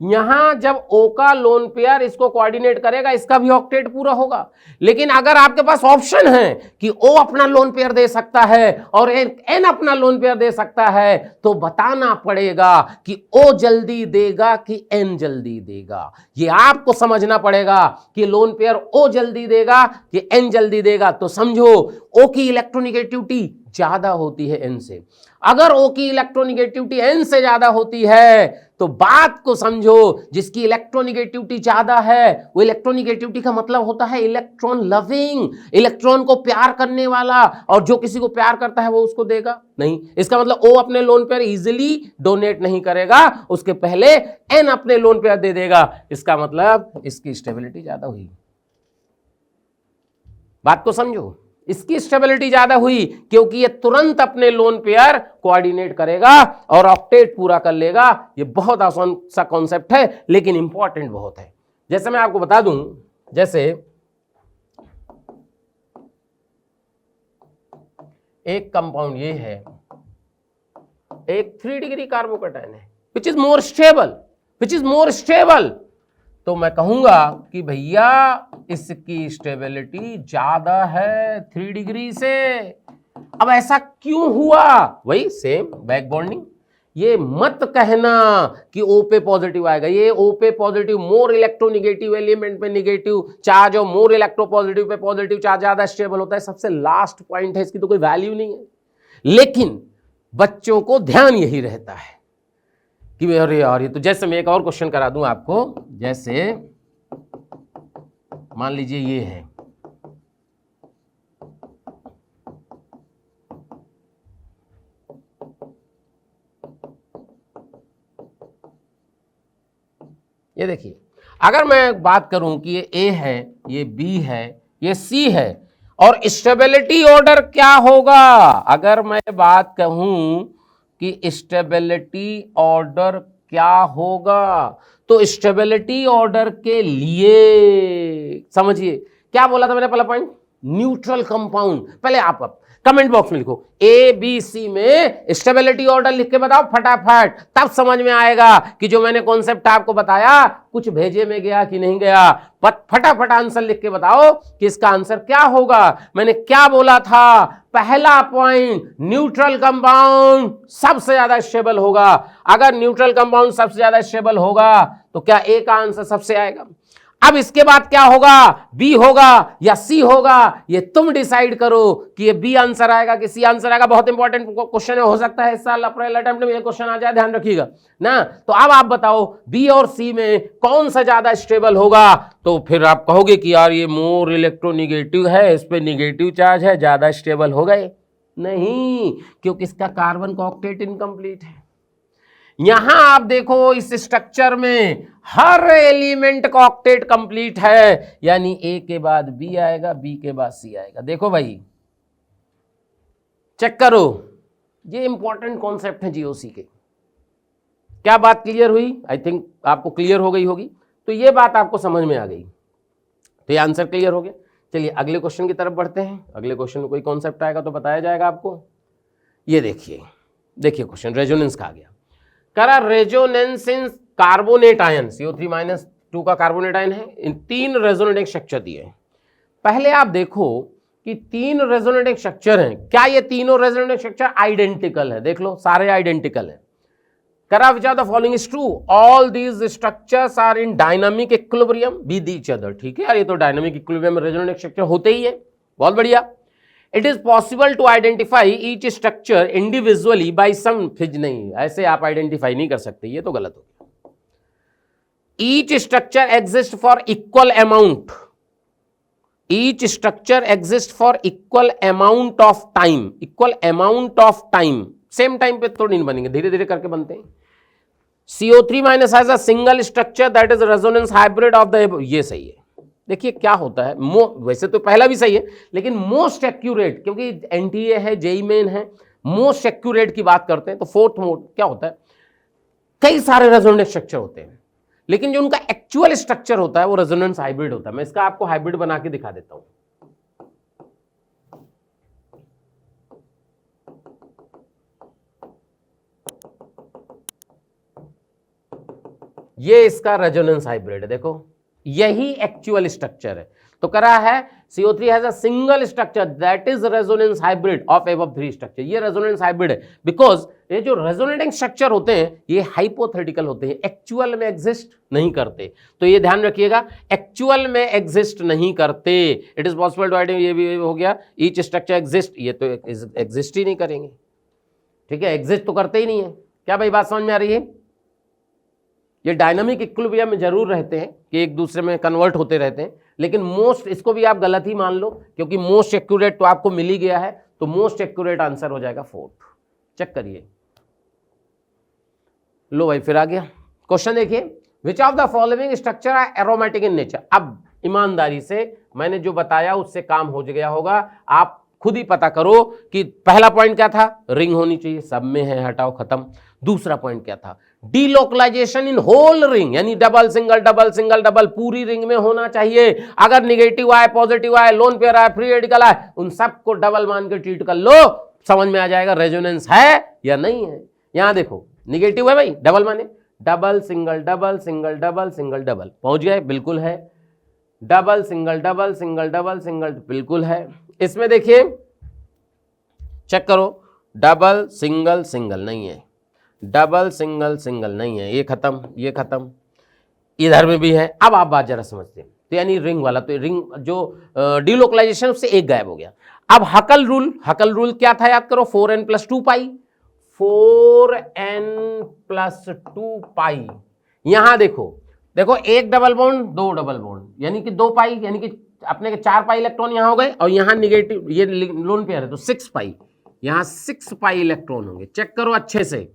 यहां जब O का लोन पेयर इसको कोऑर्डिनेट करेगा, इसका भी ऑक्टेट पूरा होगा। लेकिन अगर आपके पास ऑप्शन है कि O अपना लोन पेयर दे सकता है और N अपना लोन पेयर दे सकता है, तो बताना पड़ेगा कि O जल्दी देगा कि N जल्दी देगा। ये आपको समझना पड़ेगा कि लोन पेयर O जल्दी देगा कि N जल्दी देगा। तो समझो O की इलेक्ट्रोनेगेटिविटी ज्यादा होती है N से। अगर O की इलेक्ट्रोनेगेटिविटी N से ज्यादा होती है तो बात को समझो, जिसकी इलेक्ट्रोनेगेटिविटी ज्यादा है, वो इलेक्ट्रोनेगेटिविटी का मतलब होता है इलेक्ट्रॉन लविंग, इलेक्ट्रॉन को प्यार करने वाला, और जो किसी को प्यार करता है वो उसको देगा नहीं। इसका मतलब O अपने लोन पेयर इजीली डोनेट नहीं करेगा, उसके पहले N अपने लोन पेयर दे देगा। इसका मतलब इसकी स्टेबिलिटी ज्यादा हुई। बात को समझो, इसकी स्टेबिलिटी ज्यादा हुई क्योंकि ये तुरंत अपने लोन पेयर कोऑर्डिनेट करेगा और ऑक्टेट पूरा कर लेगा। ये बहुत आसान सा कॉन्सेप्ट है लेकिन इंपॉर्टेंट बहुत है। जैसे मैं आपको बता दूं, जैसे एक कंपाउंड ये है, एक 3 डिग्री कार्बोकैटायन है विच इज मोर स्टेबल, तो मैं कहूंगा कि भैया इसकी स्टेबिलिटी ज्यादा है 3 डिग्री से। अब ऐसा क्यों हुआ? वही सेम बैक बॉन्डिंग। ये मत कहना कि O पे पॉजिटिव आएगा, ये O पे पॉजिटिव, मोर इलेक्ट्रोनेगेटिव एलिमेंट पे नेगेटिव चार्ज और मोर इलेक्ट्रोपॉजिटिव पे पॉजिटिव चार्ज ज्यादा स्टेबल होता है। सबसे लास्ट पॉइंट है, इसकी तो कोई वैल्यू नहीं है, लेकिन बच्चों को ध्यान यही रहता है कि अरे यार ये तो। जैसे मैं एक और क्वेश्चन करा दूं आपको, जैसे मान लीजिए ये है, ये देखिए, अगर मैं बात करूं कि ये A है, ये B है, ये C है, और स्टेबिलिटी ऑर्डर क्या होगा? अगर मैं बात कहूं कि स्टेबिलिटी ऑर्डर क्या होगा, तो स्टेबिलिटी ऑर्डर के लिए समझिए क्या बोला था मैंने पहला पॉइंट, न्यूट्रल कंपाउंड। पहले आप कमेंट बॉक्स में लिखो ABC में स्टेबिलिटी ऑर्डर लिख के बताओ फटाफट, तब समझ में आएगा कि जो मैंने कॉन्सेप्ट आपको बताया कुछ भेजे में गया कि नहीं गया। फटाफट आंसर लिख के बताओ कि इसका आंसर क्या होगा। मैंने क्या बोला था? पहला पॉइंट, न्यूट्रल कंपाउंड सबसे ज्यादा स्टेबल होगा। अगर न्यूट्रल कंपाउंड सबसे ज्यादा स्टेबल होगा तो क्या A का आंसर सबसे आएगा। अब इसके बाद क्या होगा? B होगा या C होगा, ये तुम डिसाइड करो कि ये B आंसर आएगा कि C आंसर आएगा। बहुत इंपॉर्टेंट क्वेश्चन है, हो सकता है इस साल अप्रैल अटेम्प्ट में ये क्वेश्चन आ जाए, ध्यान रखिएगा ना। तो अब आप बताओ B और C में कौन सा ज्यादा स्टेबल होगा? तो फिर आप कहोगे कि यार ये मोर इलेक्ट्रोनेगेटिव है, इस पे नेगेटिव चार्ज है, ज्यादा स्टेबल हो गए। नहीं, क्योंकि इसका कार्बन का ऑक्टेट इनकम्प्लीट है। यहां आप देखो इस स्ट्रक्चर में हर एलिमेंट का ऑक्टेट कंप्लीट है, यानी A के बाद B आएगा, B के बाद C आएगा। देखो भाई, चेक करो, ये इंपॉर्टेंट कॉन्सेप्ट है जीओसी के। क्या बात क्लियर हुई? आई थिंक आपको क्लियर हो गई होगी। तो ये बात आपको समझ में आ गई, तो ये आंसर क्लियर हो गया। चलिए अगले क्वेश्चन की तरफ बढ़ते हैं। अगले क्वेश्चन में कोई कॉन्सेप्ट आएगा तो बताया जाएगा आपको। ये देखिए क्वेश्चन रेजोनेंस का आ गया। करा resonance in carbonate ion, CO3-2 का कार्बोनेट आयन है। इन 3 रेजोनेटिंग स्ट्रक्चर दिए। पहले आप देखो कि 3 रेजोनेटिंग स्ट्रक्चर हैं, क्या ये तीनों रेजोनेटिंग स्ट्रक्चर आइडेंटिकल है? देख लो, सारे आइडेंटिकल है। करा which are the following is true, all these structures are in dynamic equilibrium with each other. ठीक है यार, ये तो डायनामिक इक्विलिब्रियम में रेजोनेटिंग स्ट्रक्चर होते ही है, बहुत बढ़िया। It is possible to identify each structure individually by some fizz. नहीं, ऐसे आप आइडेंटिफाई नहीं कर सकते, ये तो गलत हो गया। Each structure exist for equal amount, each structure exist for equal amount of time, equal amount of time. Same time पे तो नहीं बनेंगे, धीरे धीरे करके बनते हैं। CO3- has a single structure that is resonance hybrid of the, ये सही है। देखिए क्या होता है, वैसे तो पहला भी सही है, लेकिन मोस्ट एक्यूरेट, क्योंकि NTA है, JEE मेन है, मोस्ट एक्यूरेट की बात करते हैं। तो फोर्थ मोड क्या होता है, कई सारे रेजोनेंस स्ट्रक्चर होते हैं, लेकिन जो उनका एक्चुअल स्ट्रक्चर होता है वो रेजोनेंस हाइब्रिड होता है। मैं इसका आपको हाइब्रिड बना के दिखा देता हूं। ये इसका रेजोनेंस हाइब्रिड है, देखो यही एक्चुअल स्ट्रक्चर है। तो करा है CO3 has a single structure that is resonance hybrid of above 3 structure. ये रेजोनेंस हाइब्रिड है बिकॉज ये जो रेजोनेटिंग स्ट्रक्चर होते हैं ये हाइपोथेटिकल होते हैं, एक्चुअल में एग्जिस्ट नहीं करते। तो ये ध्यान रखिएगा, एक्चुअल में एग्जिस्ट नहीं करते। It is possible to identify, ये भी हो गया, ईच स्ट्रक्चर एग्जिस्ट, ये तो एग्जिस्ट ही नहीं करेंगे, ठीक है, एग्जिस्ट तो करते ही नहीं है। क्या भाई बात समझ में आ रही है? ये डायनामिक इक्विलिब्रियम में जरूर रहते हैं कि एक दूसरे में कन्वर्ट होते रहते हैं, लेकिन मोस्ट, इसको भी आप गलत ही मान लो क्योंकि मोस्ट एक्यूरेट तो आपको मिल ही गया है, तो मोस्ट एक्यूरेट आंसर हो जाएगा 4। चेक करिए, लो भाई फिर आ गया क्वेश्चन। देखिए, which of the following structure are aromatic in nature. अब ईमानदारी से मैंने जो बताया उससे काम हो गया होगा, आप खुद ही पता करो कि पहला पॉइंट क्या था, रिंग होनी चाहिए, सब में है, हटाओ खत्म। दूसरा पॉइंट क्या था, डीलोकलाइजेशन इन होल रिंग, यानी double single double single double पूरी रिंग में होना चाहिए। अगर निगेटिव आए, पॉजिटिव आए, लोन पेयर आए, फ्री रेडिकल आए, उन सबको डबल मान के ट्रीट कर लो, समझ में आ जाएगा रेजोनेंस है या नहीं है। यहां देखो निगेटिव है भाई, डबल माने double single double single double single double, पहुंच गए, बिल्कुल है। Double single double single double single, बिल्कुल है। इसमें देखिए चेक करो, डबल सिंगल सिंगल नहीं है, डबल सिंगल सिंगल नहीं है, ये खत्म, ये खत्म, इधर में भी है। अब आप बात जरा समझते हैं, तो यानी रिंग वाला, तो रिंग जो डीलोकलाइजेशन उससे एक गायब हो गया। अब हकल रूल, हकल रूल क्या था याद करो, 4n + 2 पाई, 4n + 2 पाई। यहां देखो, देखो एक डबल बॉन्ड, दो डबल बॉन्ड, यानी कि 2 पाई, यानी कि अपने के 4 पाई इलेक्ट्रॉन यहां हो गए, और यहां निगेटिव, ये लोन पेयर है तो 6 पाई, यहां 6 पाई इलेक्ट्रॉन होंगे। चेक करो अच्छे से,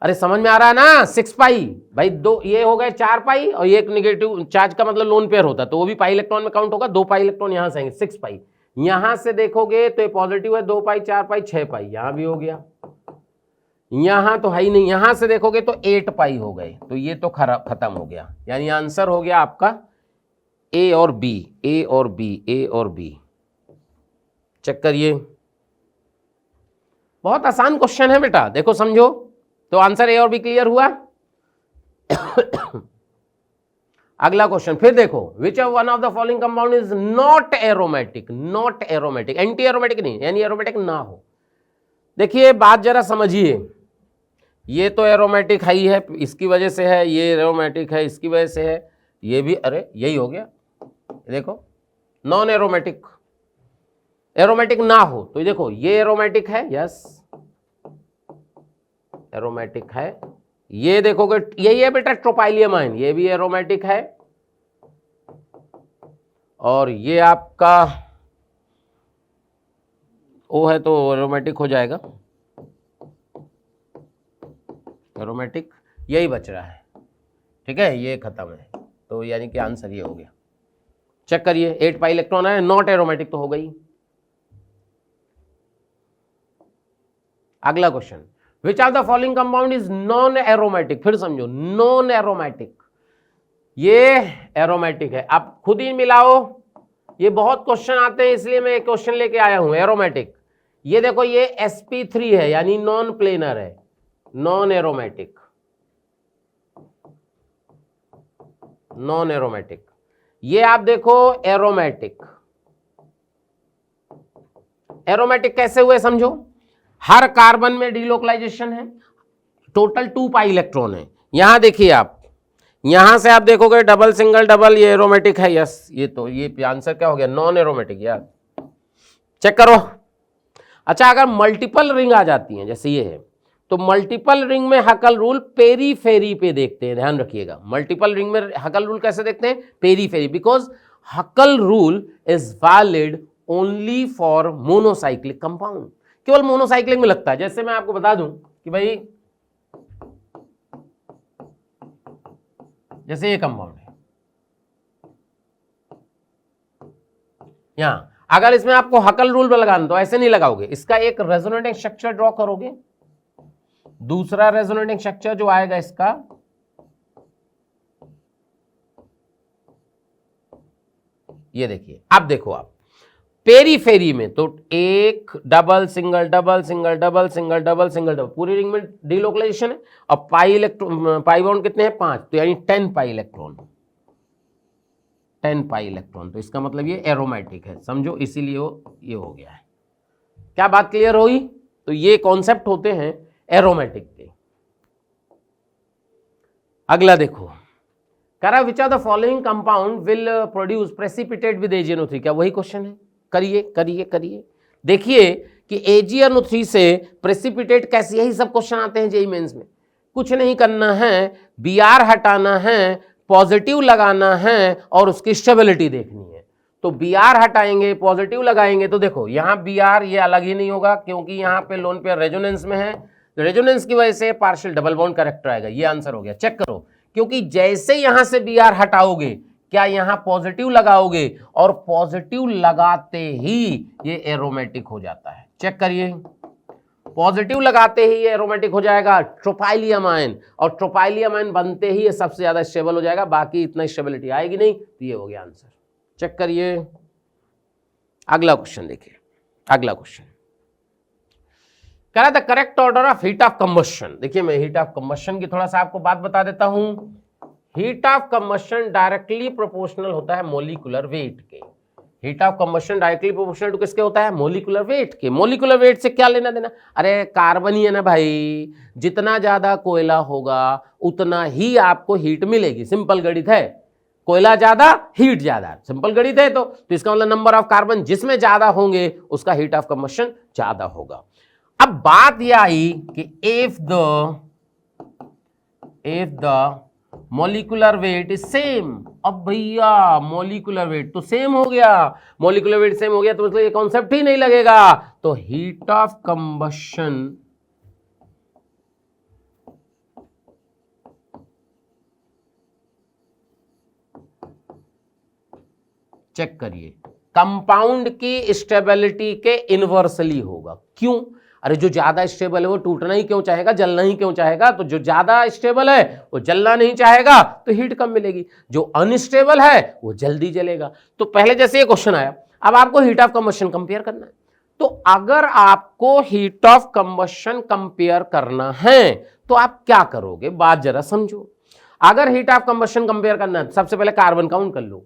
अरे समझ में आ रहा है ना, 6 पाई भाई, दो ये हो गए 4 पाई, और ये एक निगेटिव चार्ज का मतलब लोन पेयर होता है तो वो भी पाई इलेक्ट्रॉन में काउंट होगा। 2 पाई इलेक्ट्रॉन यहां से आएंगे, 6 पाई। यहां से देखोगे तो ये पॉजिटिव है, 2 पाई 4 पाई 6 पाई, यहां भी हो गया, यहां तो है ही नहीं। यहां से देखोगे तो 8 पाई हो गए, तो ये तो खत्म हो गया, यानी आंसर हो गया आपका ए और बी, ए और बी, ए और बी। चेक करिए, बहुत आसान क्वेश्चन है बेटा, देखो समझो, तो आंसर ए और बी क्लियर हुआ। अगला क्वेश्चन फिर देखो, which of one of the following compound is not aromatic, not aromatic, anti aromatic नहीं, यानी एरोमेटिक ना हो। देखिए बात जरा समझिए, ये तो एरोमेटिक है ही है, इसकी वजह से है, ये एरोमेटिक है इसकी वजह से है, ये भी, अरे यही हो गया, देखो नॉन एरोमेटिक, एरोमेटिक ना हो तो देखो ये एरोमेटिक है, यस एरोमेटिक है, ये देखोगे यही है बेटा ट्रोपाइलियम आयन, ये भी एरोमेटिक है, और ये आपका ओ है तो एरोमेटिक हो जाएगा, एरोमेटिक यही बच रहा है, ठीक है, ये खत्म है, तो यानी कि आंसर ये हो गया। चेक करिए, 8 पाई इलेक्ट्रॉन है, नॉट एरोमेटिक तो हो गई। अगला question, which of the following compound is non aromatic. फिर समझो, नॉन एरोमेटिक, ये एरोमेटिक है, आप खुद ही मिलाओ, ये बहुत क्वेश्चन आते हैं इसलिए मैं क्वेश्चन लेके आया हूं। एरोमेटिक, ये देखो ये sp3 है, यानी नॉन प्लेनर है, नॉन एरोमेटिक, नॉन एरोमेटिक। ये आप देखो एरोमेटिक, एरोमेटिक कैसे हुए समझो, हर कार्बन में डीलोकलाइजेशन है, टोटल 2 पाई इलेक्ट्रॉन है। यहां देखिए आप, यहां से आप देखोगे डबल सिंगल डबल, ये एरोमेटिक है, यस, ये तो ये आंसर क्या हो गया, नॉन एरोमेटिक यार। चेक करो। अच्छा, अगर मल्टीपल रिंग आ जाती हैं जैसे ये है, तो मल्टीपल रिंग में हकल रूल पेरीफेरी पे देखते हैं, ध्यान रखिएगा। मल्टीपल रिंग में हकल रूल कैसे देखते हैं, periphery, because हकल rule is valid only for monocyclic compound, केवल मोनोसाइक्लिक में लगता है। जैसे मैं आपको बता दूं कि भाई जैसे ये कंपाउंड है, यहां अगर इसमें आपको हकल रूल लगाना तो ऐसे नहीं लगाओगे, इसका एक रेजोनेटिंग स्ट्रक्चर ड्रॉ करोगे, दूसरा रेजोनेटिंग स्ट्रक्चर जो आएगा इसका, ये देखिए, अब देखो आप पेरीफेरी में तो एक double single double single double single double single double, पूरी रिंग में डीलोकलाइजेशन है। और पाई इलेक्ट्रॉन, पाई बॉन्ड कितने हैं 5, तो यानी 10 पाई इलेक्ट्रॉन, 10 पाई इलेक्ट्रॉन। तो इसका मतलब ये एरोमेटिक है, समझो, इसीलिए ये हो गया है। क्या बात क्लियर हुई? तो ये कॉन्सेप्ट होते हैं एरोमेटिक के। अगला देखो, करा which are the following compound will produce precipitate with AgNO3। क्या वही क्वेश्चन है? करिए करिए करिए। देखिए कि AgNO3 से प्रेसिपिटेट कैसे, यही सब क्वेश्चन आते हैं जेईई मेंस में। कुछ नहीं करना है, Br हटाना है, पॉजिटिव लगाना है और उसकी स्टेबिलिटी देखनी है। तो Br हटाएंगे, पॉजिटिव लगाएंगे, तो देखो यहां Br ये अलग ही नहीं होगा क्योंकि यहां पे लोन पेयर रेजोनेंस में है, रेजोनेंस की वजह से पार्शियल डबल बॉन्ड करेक्टर आएगा। ये आंसर हो गया। चेक करो, क्योंकि जैसे यहां से Br हटाओगे, क्या यहां पॉजिटिव लगाओगे और पॉजिटिव लगाते ही ये एरोमेटिक हो जाता है। चेक करिए, पॉजिटिव लगाते ही ये एरोमेटिक हो जाएगा, ट्रोपाइलियम आयन, और ट्रोपाइलियम आयन बनते ही ये सबसे ज्यादा स्टेबल हो जाएगा, बाकी इतना स्टेबिलिटी आएगी नहीं। तो ये हो गया आंसर। चेक करिए। अगला क्वेश्चन देखिए, अगला क्वेश्चन कह रहा था correct order of heat of combustion. देखिए मैं हीट ऑफ कंबशन की थोड़ा सा आपको बात बता देता हूं। Heat of combustion directly proportional होता है मोलिकुलर वेट के। Heat of combustion directly proportional to किसके होता है? मोलिकुलर वेट के। मोलिकुलर वेट से क्या लेना देना? अरे कार्बन ही है ना भाई, जितना ज्यादा कोयला होगा उतना ही आपको हीट मिलेगी, सिंपल गणित है। कोयला ज्यादा, हीट ज्यादा, सिंपल गणित है। तो इसका मतलब नंबर ऑफ कार्बन जिसमें ज्यादा होंगे उसका हीट ऑफ कंबशन ज्यादा होगा। अब बात यह आई कि if the molecular weight is same. अब भैया मोलिकुलर वेट तो सेम हो गया, मोलिकुलर वेट सेम हो गया तो मतलब ये कॉन्सेप्ट ही नहीं लगेगा। तो हीट ऑफ कंबशन चेक करिए, कंपाउंड की स्टेबिलिटी के इनवर्सली होगा। क्यों? अरे जो ज्यादा स्टेबल है वो टूटना ही क्यों चाहेगा, जलना ही क्यों चाहेगा? तो जो ज्यादा स्टेबल है वो जलना नहीं चाहेगा, तो हीट कम मिलेगी। जो अनस्टेबल है वो जल्दी जलेगा। तो पहले जैसे ये क्वेश्चन आया, अब आपको हीट ऑफ कंबशन कंपेयर करना है। तो अगर आपको हीट ऑफ कंबशन कंपेयर करना है तो आप क्या करोगे, बात जरा समझो। अगर हीट ऑफ कंबशन कंपेयर करना है, सबसे पहले कार्बन काउंट कर लो।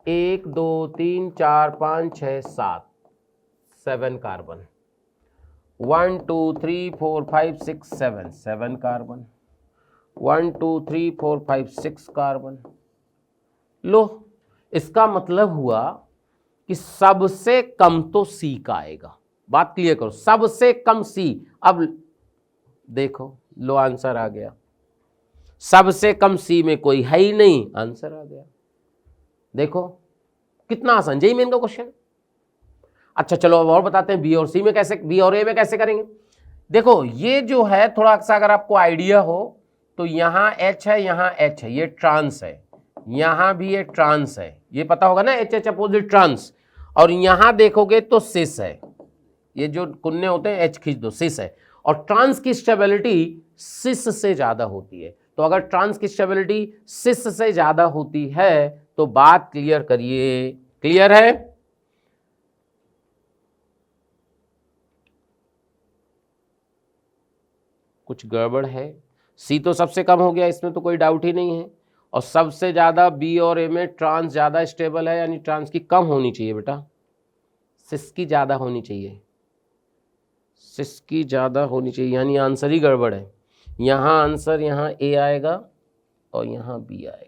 1 2 3 4 5 6 7, 7 कार्बन। 1 2 3 4 5 6 7, 7 कार्बन। 1 2 3 4 5 6 कार्बन। लो, इसका मतलब हुआ कि सबसे कम तो सी का आएगा। बात क्लियर करो, सबसे कम सी। अब देखो, लो आंसर आ गया। सबसे कम सी में कोई है ही नहीं, आंसर आ गया। देखो कितना आसान, जेईई मेन का क्वेश्चन। अच्छा चलो अब और बताते हैं बी और सी में कैसे, बी और ए में कैसे करेंगे। देखो ये जो है थोड़ा सा अगर आपको आइडिया हो तो यहां H है, यहां H है, ये ट्रांस है, यहां भी ये ट्रांस है, ये पता होगा ना, H अपोजिट ट्रांस। और यहां देखोगे तो सिस है, ये जो कुन्ने होते हैं H खींच दो, सिस है। और ट्रांस की स्टेबिलिटी सिस से ज्यादा होती है। तो अगर ट्रांस की स्टेबिलिटी सिस से ज्यादा होती है तो बात क्लियर करिए। क्लियर है? कुछ गड़बड़ है? सी तो सबसे कम हो गया, इसमें तो कोई डाउट ही नहीं है। और सबसे ज्यादा बी और ए में ट्रांस ज्यादा स्टेबल है, यानी ट्रांस की कम होनी चाहिए बेटा, सिस की ज्यादा होनी चाहिए, सिस की ज्यादा होनी चाहिए, यानी आंसर ही गड़बड़ है। यहां आंसर, यहां ए आएगा और यहां बी आएगा।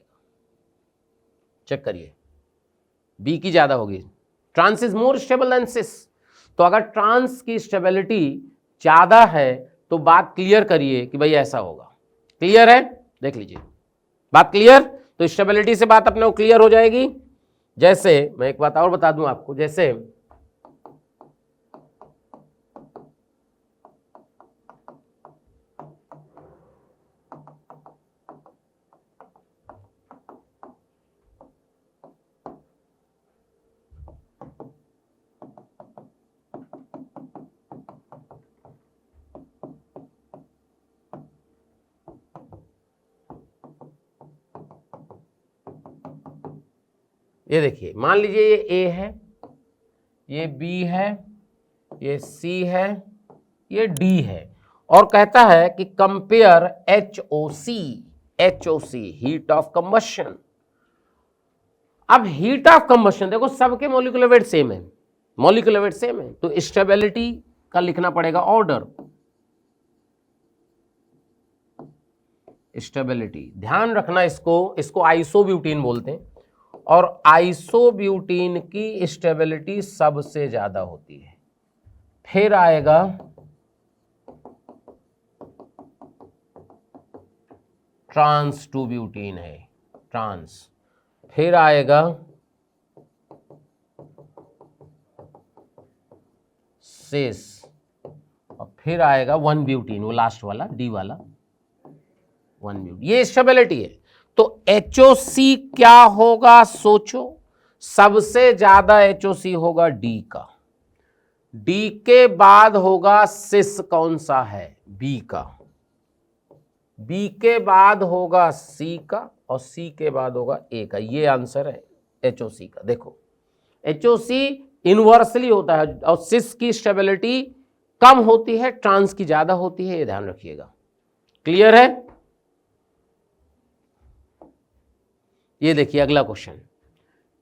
चेक करिए, बी की ज्यादा होगी। Trans is more stable than cis. तो अगर ट्रांस की स्टेबिलिटी ज्यादा है तो बात क्लियर करिए कि भाई ऐसा होगा। क्लियर है? देख लीजिए, बात क्लियर। तो स्टेबिलिटी से बात अपने को क्लियर हो जाएगी। जैसे मैं एक बात और बता दूं आपको, जैसे ये देखिए, मान लीजिए ये ए है, ये B है, ये C है, ये D है, और कहता है कि compare HOC, heat of combustion. अब हीट ऑफ कंबशन देखो सबके मॉलिक्यूलर वेट सेम है, मॉलिक्यूलर वेट सेम है, तो स्टेबिलिटी का लिखना पड़ेगा ऑर्डर, स्टेबिलिटी। ध्यान रखना इसको आइसोब्यूटीन बोलते हैं, और आइसोब्यूटीन की स्टेबिलिटी सबसे ज्यादा होती है। फिर आएगा ट्रांस टू ब्यूटीन है, ट्रांस। फिर आएगा सिस, और फिर आएगा 1 ब्यूटीन, वो लास्ट वाला डी वाला 1 ब्यूटीन। ये स्टेबिलिटी है। तो HOC क्या होगा सोचो, सबसे ज्यादा HOC होगा डी का, डी के बाद होगा सिस कौन सा है, बी का, बी के बाद होगा सी का, और सी के बाद होगा ए का। ये आंसर है HOC का। देखो HOC इनवर्सली होता है, और सिस की स्टेबिलिटी कम होती है, ट्रांस की ज्यादा होती है, ये ध्यान रखिएगा। क्लियर है? ये देखिए अगला क्वेश्चन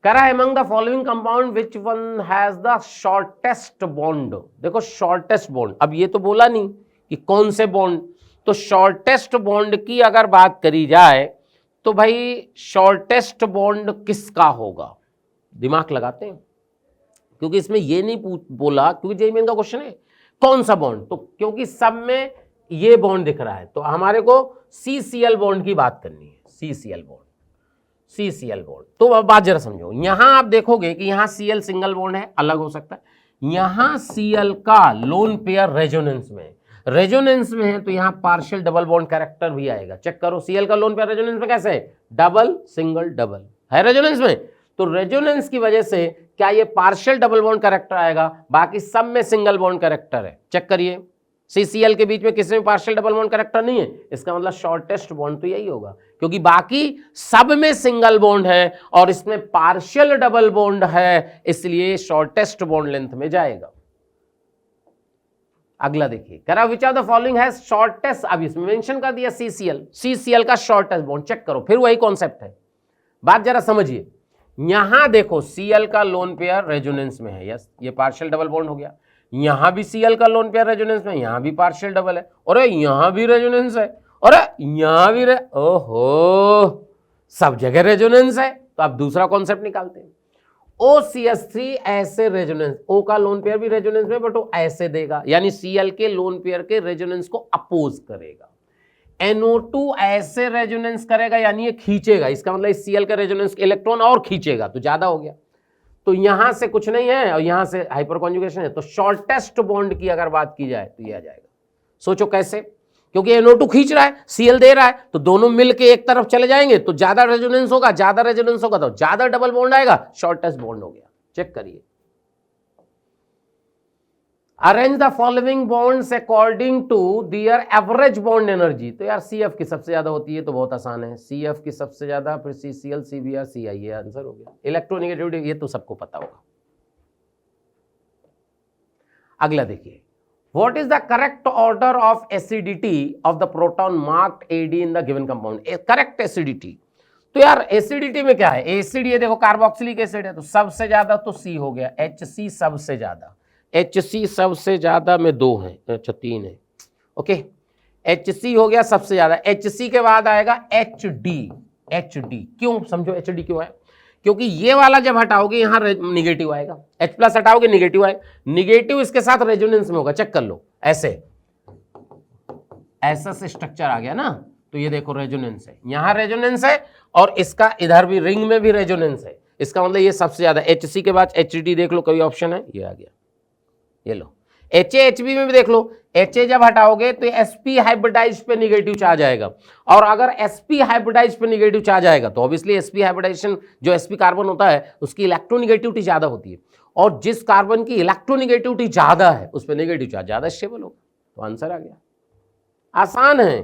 करा है, among the following compound which one has the shortest bond. देखो शॉर्टेस्ट बॉन्ड, अब ये तो बोला नहीं कि कौन से बॉन्ड, तो शॉर्टेस्ट बॉन्ड की अगर बात करी जाए तो भाई शॉर्टेस्ट बॉन्ड किसका होगा, दिमाग लगाते हैं, क्योंकि इसमें ये नहीं बोला, क्योंकि जेईई मेन का क्वेश्चन है कौन सा बॉन्ड, तो क्योंकि सब में ये बॉन्ड दिख रहा है, तो हमारे को CCl बॉन्ड की बात करनी है, CCl बॉन्ड, CCl बॉन्ड। तो अब बात जरा समझो, यहां आप देखोगे कि यहां Cl सिंगल बॉन्ड है, अलग हो सकता है, यहां Cl का लोन पेयर रेजोनेंस में है, तो यहां पार्शियल डबल बॉन्ड कैरेक्टर भी आएगा। चेक करो Cl का लोन पेयर रेजोनेंस में कैसे है, डबल सिंगल डबल है रेजोनेंस में, तो रेजोनेंस की वजह से क्या ये पार्शियल डबल बॉन्ड कैरेक्टर आएगा, बाकी सब में सिंगल बॉन्ड कैरेक्टर है। चेक करिए CCl के बीच में किसी में पार्शियल डबल बॉन्ड कैरेक्टर नहीं है, इसका मतलब शॉर्टेस्ट बॉन्ड तो यही होगा, क्योंकि बाकी सब में सिंगल बॉन्ड है और इसमें पार्शियल डबल बॉन्ड है, इसलिए शॉर्टेस्ट बॉन्ड लेंथ में जाएगा। अगला देखिए, करा विच of the following has shortest, अब इसमें मेंशन कर दिया CCl का शॉर्टेस्ट बॉन्ड। चेक करो, फिर वही कॉन्सेप्ट है, बात जरा समझिए। यहां देखो Cl का लोन पेयर रेजोनेंस में है, यस, ये पार्शियल डबल बॉन्ड हो गया, यहां भी Cl का लोन पेयर रेजोनेंस में, यहां भी पार्शियल डबल है, और यहां भी रेजोनेंस है, और यहां भी ओहो सब जगह रेजोनेंस है। तो आप दूसरा कॉन्सेप्ट निकालते हैं, OCH3 ऐसे रेजोनेंस, O का लोन पेयर भी रेजोनेंस में, बट वो ऐसे देगा, यानी Cl के लोन पेयर के रेजोनेंस को अपोज करेगा। NO2 ऐसे रेजोनेंस करेगा, यानी ये खींचेगा, इसका मतलब इस Cl का रेजोनेंस इलेक्ट्रॉन और खींचेगा, तो ज्यादा हो गया। तो यहां से कुछ नहीं है और यहां से हाइपर कॉन्जुगेशन है, तो शॉर्टेस्ट बॉन्ड की अगर बात की जाए तो ये आ जाएगा। सोचो कैसे, क्योंकि NO2 खींच रहा है, Cl दे रहा है, तो दोनों मिलके एक तरफ चले जाएंगे, तो ज्यादा रेजोनेंस होगा, तो ज्यादा डबल बॉन्ड आएगा, शॉर्टेस्ट बॉन्ड हो गया। चेक करिए, arrange the following bonds according to their average bond energy. तो यार CF की सबसे ज्यादा होती है, तो बहुत आसान है, CF की सबसे ज्यादा, फिर CCl, CBr, CI, ये आंसर हो गया। इलेक्ट्रोनेगेटिविटी ये तो सबको पता होगा। अगला देखिए, what is the correct order of acidity of the proton marked AD in the given compound. Correct acidity, तो यार एसिडिटी में क्या है, एसिड ये देखो कार्बोक्सिलिक एसिड है, तो सबसे ज्यादा तो C हो गया, HC सबसे ज्यादा, HC सबसे ज्यादा में 2 है, अच्छा 3 है, ओके, HC हो गया सबसे ज्यादा, HC के बाद आएगा HD। क्यों, समझो HD क्यों है, क्योंकि ये वाला जब हटाओगे यहां निगेटिव आएगा, H+ हटाओगे निगेटिव आएगा, निगेटिव इसके साथ रेजोनेंस में होगा। चेक कर लो, ऐसा से स्ट्रक्चर आ गया ना, तो ये देखो रेजोनेंस है, यहां रेजोनेंस है, और इसका इधर भी रिंग में भी रेजोनेंस है, इसका मतलब ये सबसे ज्यादा। HC के बाद HD देख लो, कोई ऑप्शन है, ये आ गया, ये लो। HAHB में भी देख लो, HA जब हटाओगे तो sp हाइब्रिडाइज पे निगेटिव चार्ज आएगा, और अगर sp हाइब्रिडाइज पे निगेटिव चार्ज आएगा तो ऑब्वियसली sp हाइब्रिडाइजेशन जो sp कार्बन होता है उसकी इलेक्ट्रोनिगेटिविटी ज्यादा होती है, और जिस कार्बन की इलेक्ट्रोनिगेटिविटी ज्यादा है उस पर नेगेटिव चार्ज ज्यादा स्टेबल होगा। तो आंसर आ गया, आसान है।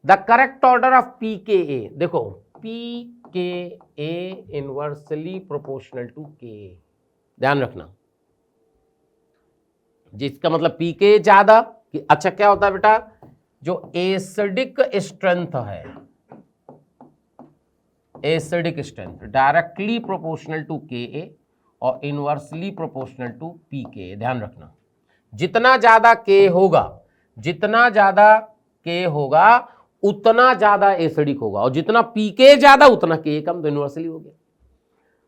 The correct order of pKa, देखो pKa inversely proportional to Ka, ध्यान रखना, जिसका मतलब पीके ज्यादा। अच्छा क्या होता है बेटा, जो एसिडिक स्ट्रेंथ है, acidic strength directly proportional to K और इनवर्सली प्रोपोर्शनल टू पीके। ध्यान रखना, जितना ज्यादा के होगा, जितना ज्यादा के होगा उतना ज्यादा एसिडिक होगा, और जितना पीके ज्यादा उतना के कम, तो इनवर्सली हो गया।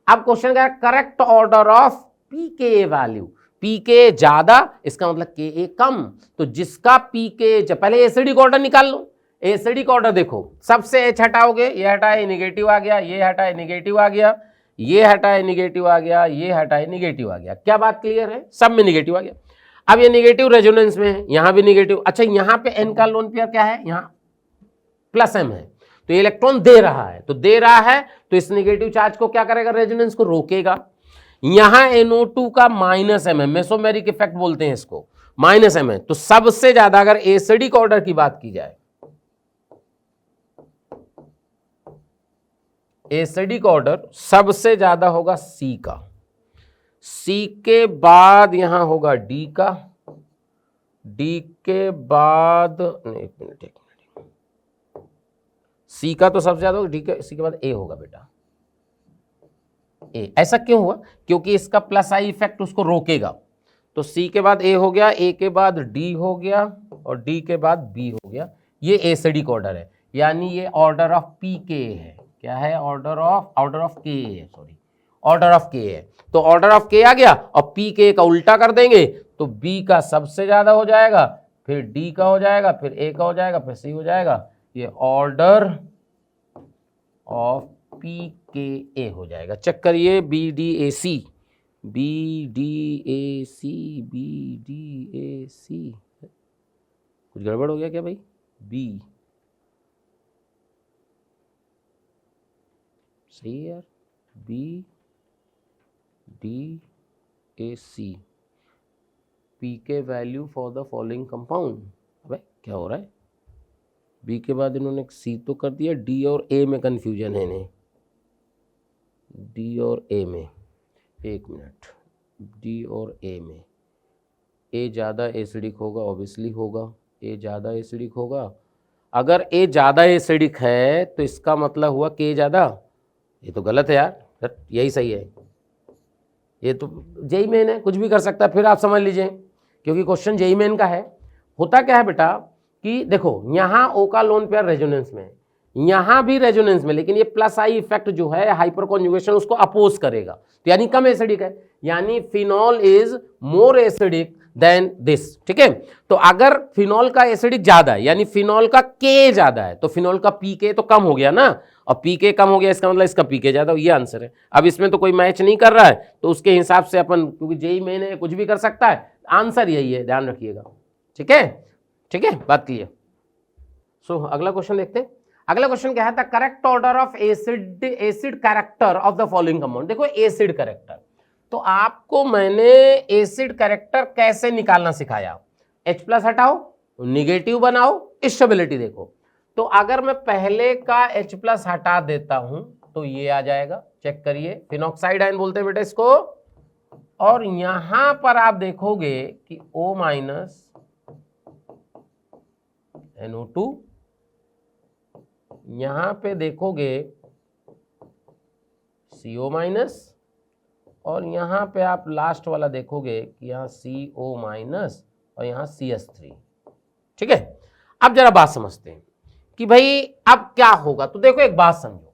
अब क्वेश्चन क्या है, correct order of pK value. PK ज्यादा इसका मतलब के कम, तो जिसका पीके, पहले एसिडिक ऑर्डर निकाल लो। एसिडिक ऑर्डर देखो, सबसे एच हटाओगे, ये हटाए निगेटिव आ गया, ये हटाए निगेटिव आ गया, ये हटाए निगेटिव आ गया, ये हटाए निगेटिव आ गया। क्या बात क्लियर है, सब में निगेटिव आ गया। अब ये निगेटिव रेजोनेंस में है, यहां भी निगेटिव। अच्छा यहां पे एन का लोन पेयर क्या है, यहां प्लस एम है, तो ये इलेक्ट्रॉन दे रहा है, तो दे रहा है तो इस निगेटिव चार्ज को क्या करेगा, रेजोनेंस को रोकेगा। यहां NO2 का माइनस एम है, मेसोमेरिक इफेक्ट बोलते हैं इसको, माइनस एम है। तो सबसे ज्यादा अगर एसिडिक ऑर्डर की बात की जाए, एसिडिक ऑर्डर सबसे ज्यादा होगा सी का, सी के बाद यहां होगा डी का, डी के बाद एक मिनट, सी का तो सबसे ज्यादा होगा, डी के, सी के बाद ए होगा बेटा, ए। ऐसा क्यों हुआ, क्योंकि इसका प्लस आई इफेक्ट उसको रोकेगा। तो सी के बाद ए हो गया, ए के बाद डी हो गया, और डी के बाद बी हो गया। ये एसिडिक ऑर्डर है, यानी ये ऑर्डर ऑफ पी के है। क्या है, ऑर्डर ऑफ के है, सॉरी ऑर्डर ऑफ के है। तो ऑर्डर ऑफ के आ गया, और पी के का उल्टा कर देंगे तो बी का सबसे ज्यादा हो जाएगा, फिर डी का हो जाएगा, फिर ए का हो जाएगा, फिर सी हो जाएगा। ये ऑर्डर ऑफ पी के ए हो जाएगा। चेक करिए, B D A C, B D A C, B D A C, कुछ गड़बड़ हो गया क्या भाई, बी सही है यार, B D A C, p K value for the following compound. अबे क्या हो रहा है, बी के बाद इन्होंने सी तो कर दिया, डी और ए में कंफ्यूजन है इन्हें, डी और ए में, एक मिनट, डी और ए में, ए ज़्यादा एसिडिक होगा, ऑब्वियसली होगा, ए ज़्यादा एसिडिक होगा। अगर ए ज़्यादा एसिडिक है तो इसका मतलब हुआ के ज़्यादा, ये तो गलत है यार, यही सही है, ये तो जेई मेन है, कुछ भी कर सकता है। फिर आप समझ लीजिए, क्योंकि क्वेश्चन जेई मेन का है। होता क्या है बेटा कि देखो, यहाँ ओ का लोन पेयर रेजोनेंस में है, यहां भी रेजोनेंस में, लेकिन ये प्लस आई इफेक्ट जो है हाइपर कॉन्जुगेशन उसको अपोज करेगा, तो यानी कम एसिडिक है, यानी phenol is more acidic then this. ठीक है, तो अगर फिनॉल का एसिडिक ज्यादा है, यानी फिनॉल का के ज्यादा है, तो फिनॉल का पीके तो कम हो गया ना, और पीके कम हो गया इसका मतलब इसका पीके ज्यादा, ये आंसर है। अब इसमें तो कोई मैच नहीं कर रहा है, तो उसके हिसाब से अपन, क्योंकि जेई मेन है कुछ भी कर सकता है, आंसर यही है, ध्यान रखिएगा। ठीक है, ठीक है, बात क्लियर। सो अगला क्वेश्चन देखते हैं। अगला क्वेश्चन क्या है, the correct order of acid character of the following compound. देखो एसिड कैरेक्टर, तो आपको मैंने एसिड कैरेक्टर कैसे निकालना सिखाया, H+ हटाओ, निगेटिव बनाओ, स्टेबिलिटी देखो। तो अगर मैं पहले का H+ हटा देता हूं तो ये आ जाएगा, चेक करिए, फिनॉक्साइड आयन बोलते हैं बेटा इसको। और यहां पर आप देखोगे कि O- NO2, यहां पे देखोगे CO-, और यहां पे आप लास्ट वाला देखोगे कि यहां CO- और यहां CS3। ठीक है, अब जरा बात समझते हैं कि भाई अब क्या होगा। तो देखो एक बात समझो,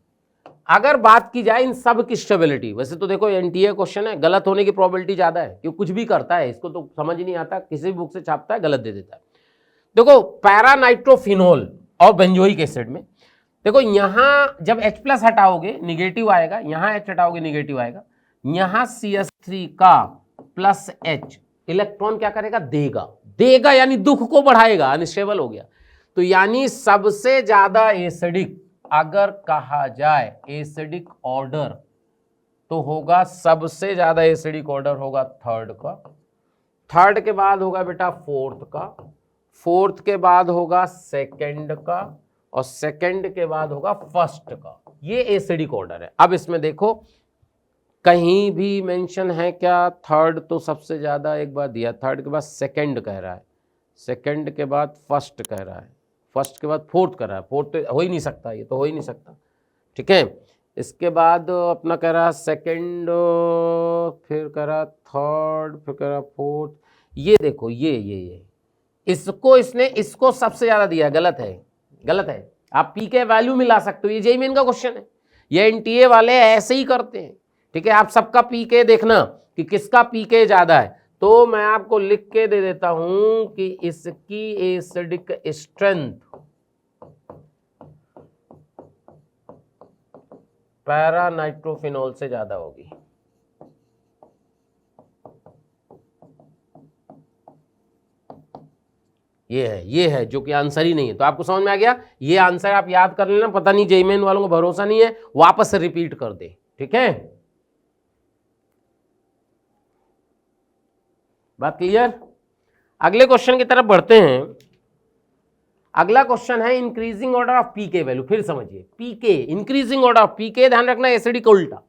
अगर बात की जाए इन सब की स्टेबिलिटी, वैसे तो देखो एनटीए क्वेश्चन है, गलत होने की प्रोबेबिलिटी ज्यादा है, क्योंकि कुछ भी करता है इसको तो समझ नहीं आता, किसी भी बुक से छापता है गलत दे देता है। देखो पैरानाइट्रोफिनोल और बेंजोइक एसिड में, देखो यहां जब H+ हटाओगे निगेटिव आएगा, यहां H हटाओगे निगेटिव आएगा, यहां CS3 का +H इलेक्ट्रॉन क्या करेगा, देगा यानी दुख को बढ़ाएगा, अनस्टेबल हो गया। तो यानी सबसे ज्यादा एसिडिक अगर कहा जाए एसिडिक ऑर्डर, तो होगा सबसे ज्यादा एसिडिक ऑर्डर होगा थर्ड का, थर्ड के बाद होगा बेटा फोर्थ का, फोर्थ के बाद होगा सेकंड का, और सेकंड के बाद होगा फर्स्ट का। ये एसिडिक ऑर्डर है। अब इसमें देखो कहीं भी मेंशन है क्या? थर्ड तो सबसे ज़्यादा एक बार दिया, थर्ड के बाद सेकंड कह रहा है, सेकंड के बाद फर्स्ट कह रहा है, फर्स्ट के बाद फोर्थ कर रहा है, फोर्थ तो हो ही नहीं सकता, ये तो हो ही नहीं सकता, ठीक है। इसके बाद अपना कह रहा सेकंड, फिर कह रहा थर्ड, फिर कह रहा फोर्थ। ये देखो ये इसको इसने इसको सबसे ज़्यादा दिया, गलत है, गलत है। आप पी के वैल्यू मिला सकते हो, ये जेईई मेन का क्वेश्चन है, ये एनटीए वाले ऐसे ही करते हैं, ठीक है। आप सबका पी के देखना कि किसका पी के ज़्यादा है, तो मैं आपको लिख के दे देता हूं कि इसकी एसिडिक स्ट्रेंथ पैरा नाइट्रोफिनॉल से ज्यादा होगी। ये है जो कि आंसर ही नहीं है। तो आपको समझ में आ गया, ये आंसर आप याद कर लेना, पता नहीं जेईई मेन वालों को भरोसा नहीं है, वापस से रिपीट कर दे, ठीक है। बात क्लियर? अगले क्वेश्चन की तरफ बढ़ते हैं। अगला क्वेश्चन है increasing order of pK value. फिर समझिए, pK increasing order of pK, ध्यान रखना एसिडिक उल्टा।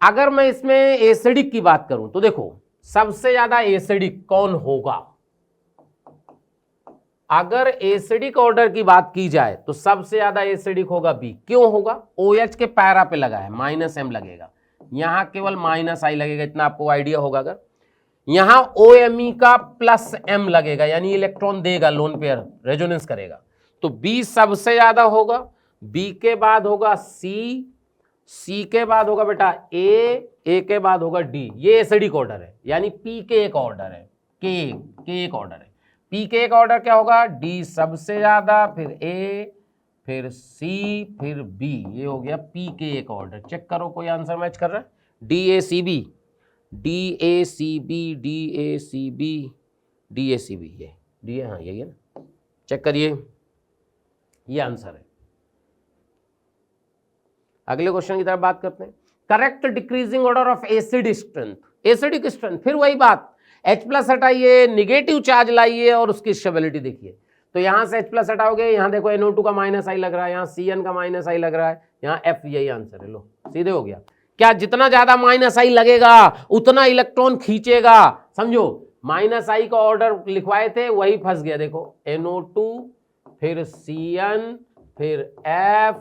अगर मैं इसमें एसिडिक की बात करूं तो देखो सबसे ज्यादा एसिडिक कौन होगा? अगर एसिडिक ऑर्डर की बात की जाए तो सबसे ज्यादा एसिडिक होगा बी। क्यों होगा? OH के पैरा पे लगा है, -M लगेगा, यहां केवल -I लगेगा, इतना आपको आइडिया होगा। अगर यहां OMe का +M लगेगा, यानी इलेक्ट्रॉन देगा, लोन पेयर रेजोनेंस करेगा, तो बी सबसे ज्यादा होगा। बी के बाद होगा सी के बाद होगा बेटा ए के बाद होगा डी। ये एसिडिक ऑर्डर है, यानी पी के एक ऑर्डर है, के एक ऑर्डर है। पी के एक ऑर्डर क्या होगा? डी सबसे ज्यादा, फिर ए, फिर सी, फिर बी। ये हो गया पी के एक ऑर्डर। चेक करो कोई आंसर मैच कर रहा है? DACB, ये डी, हाँ यही है ना, चेक करिए, ये आंसर है। अगले क्वेश्चन की तरफ बात करते हैं। Correct decreasing order of acid strength, acidic strength. फिर वही बात, H+ हटाइए, निगेटिव चार्ज लाइए और उसकी स्टेबिलिटी देखिए। तो यहां से H+ हटाओगे, यहां देखो NO2 का -I लग रहा है, यहाँ CN का -I लग रहा है, यहाँ F, यही आंसर है। लो सीधे हो गया। क्या जितना ज्यादा -I लगेगा उतना इलेक्ट्रॉन खींचेगा? समझो, -I का ऑर्डर लिखवाए थे, वही फंस गया। देखो NO2, फिर CN, फिर F,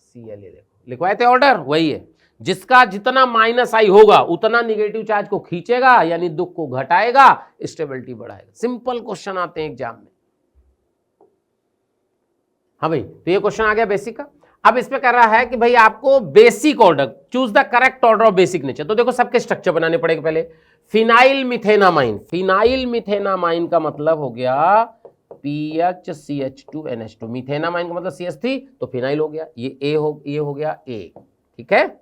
Cl, ये देखो लिखवाए थे ऑर्डर, वही है। जिसका जितना -I होगा उतना निगेटिव चार्ज को खींचेगा, यानी दुख को घटाएगा, स्टेबिलिटी बढ़ाएगा। सिंपल क्वेश्चन आते हैं एग्जाम में। हाँ भाई, तो ये क्वेश्चन आ गया बेसिक का। अब इस पे कर रहा है कि भाई आपको basic order, choose the correct order of basic nature. तो देखो सबके स्ट्रक्चर बनाने पड़ेंगे पहले। फिनाइल मिथेनामाइन, फिनाइल मिथेनामाइन का मतलब हो गया PHCH2NH2। मिथेनामाइन का मतलब CH3, तो फिनाइल हो गया, ये हो गया A, ठीक है।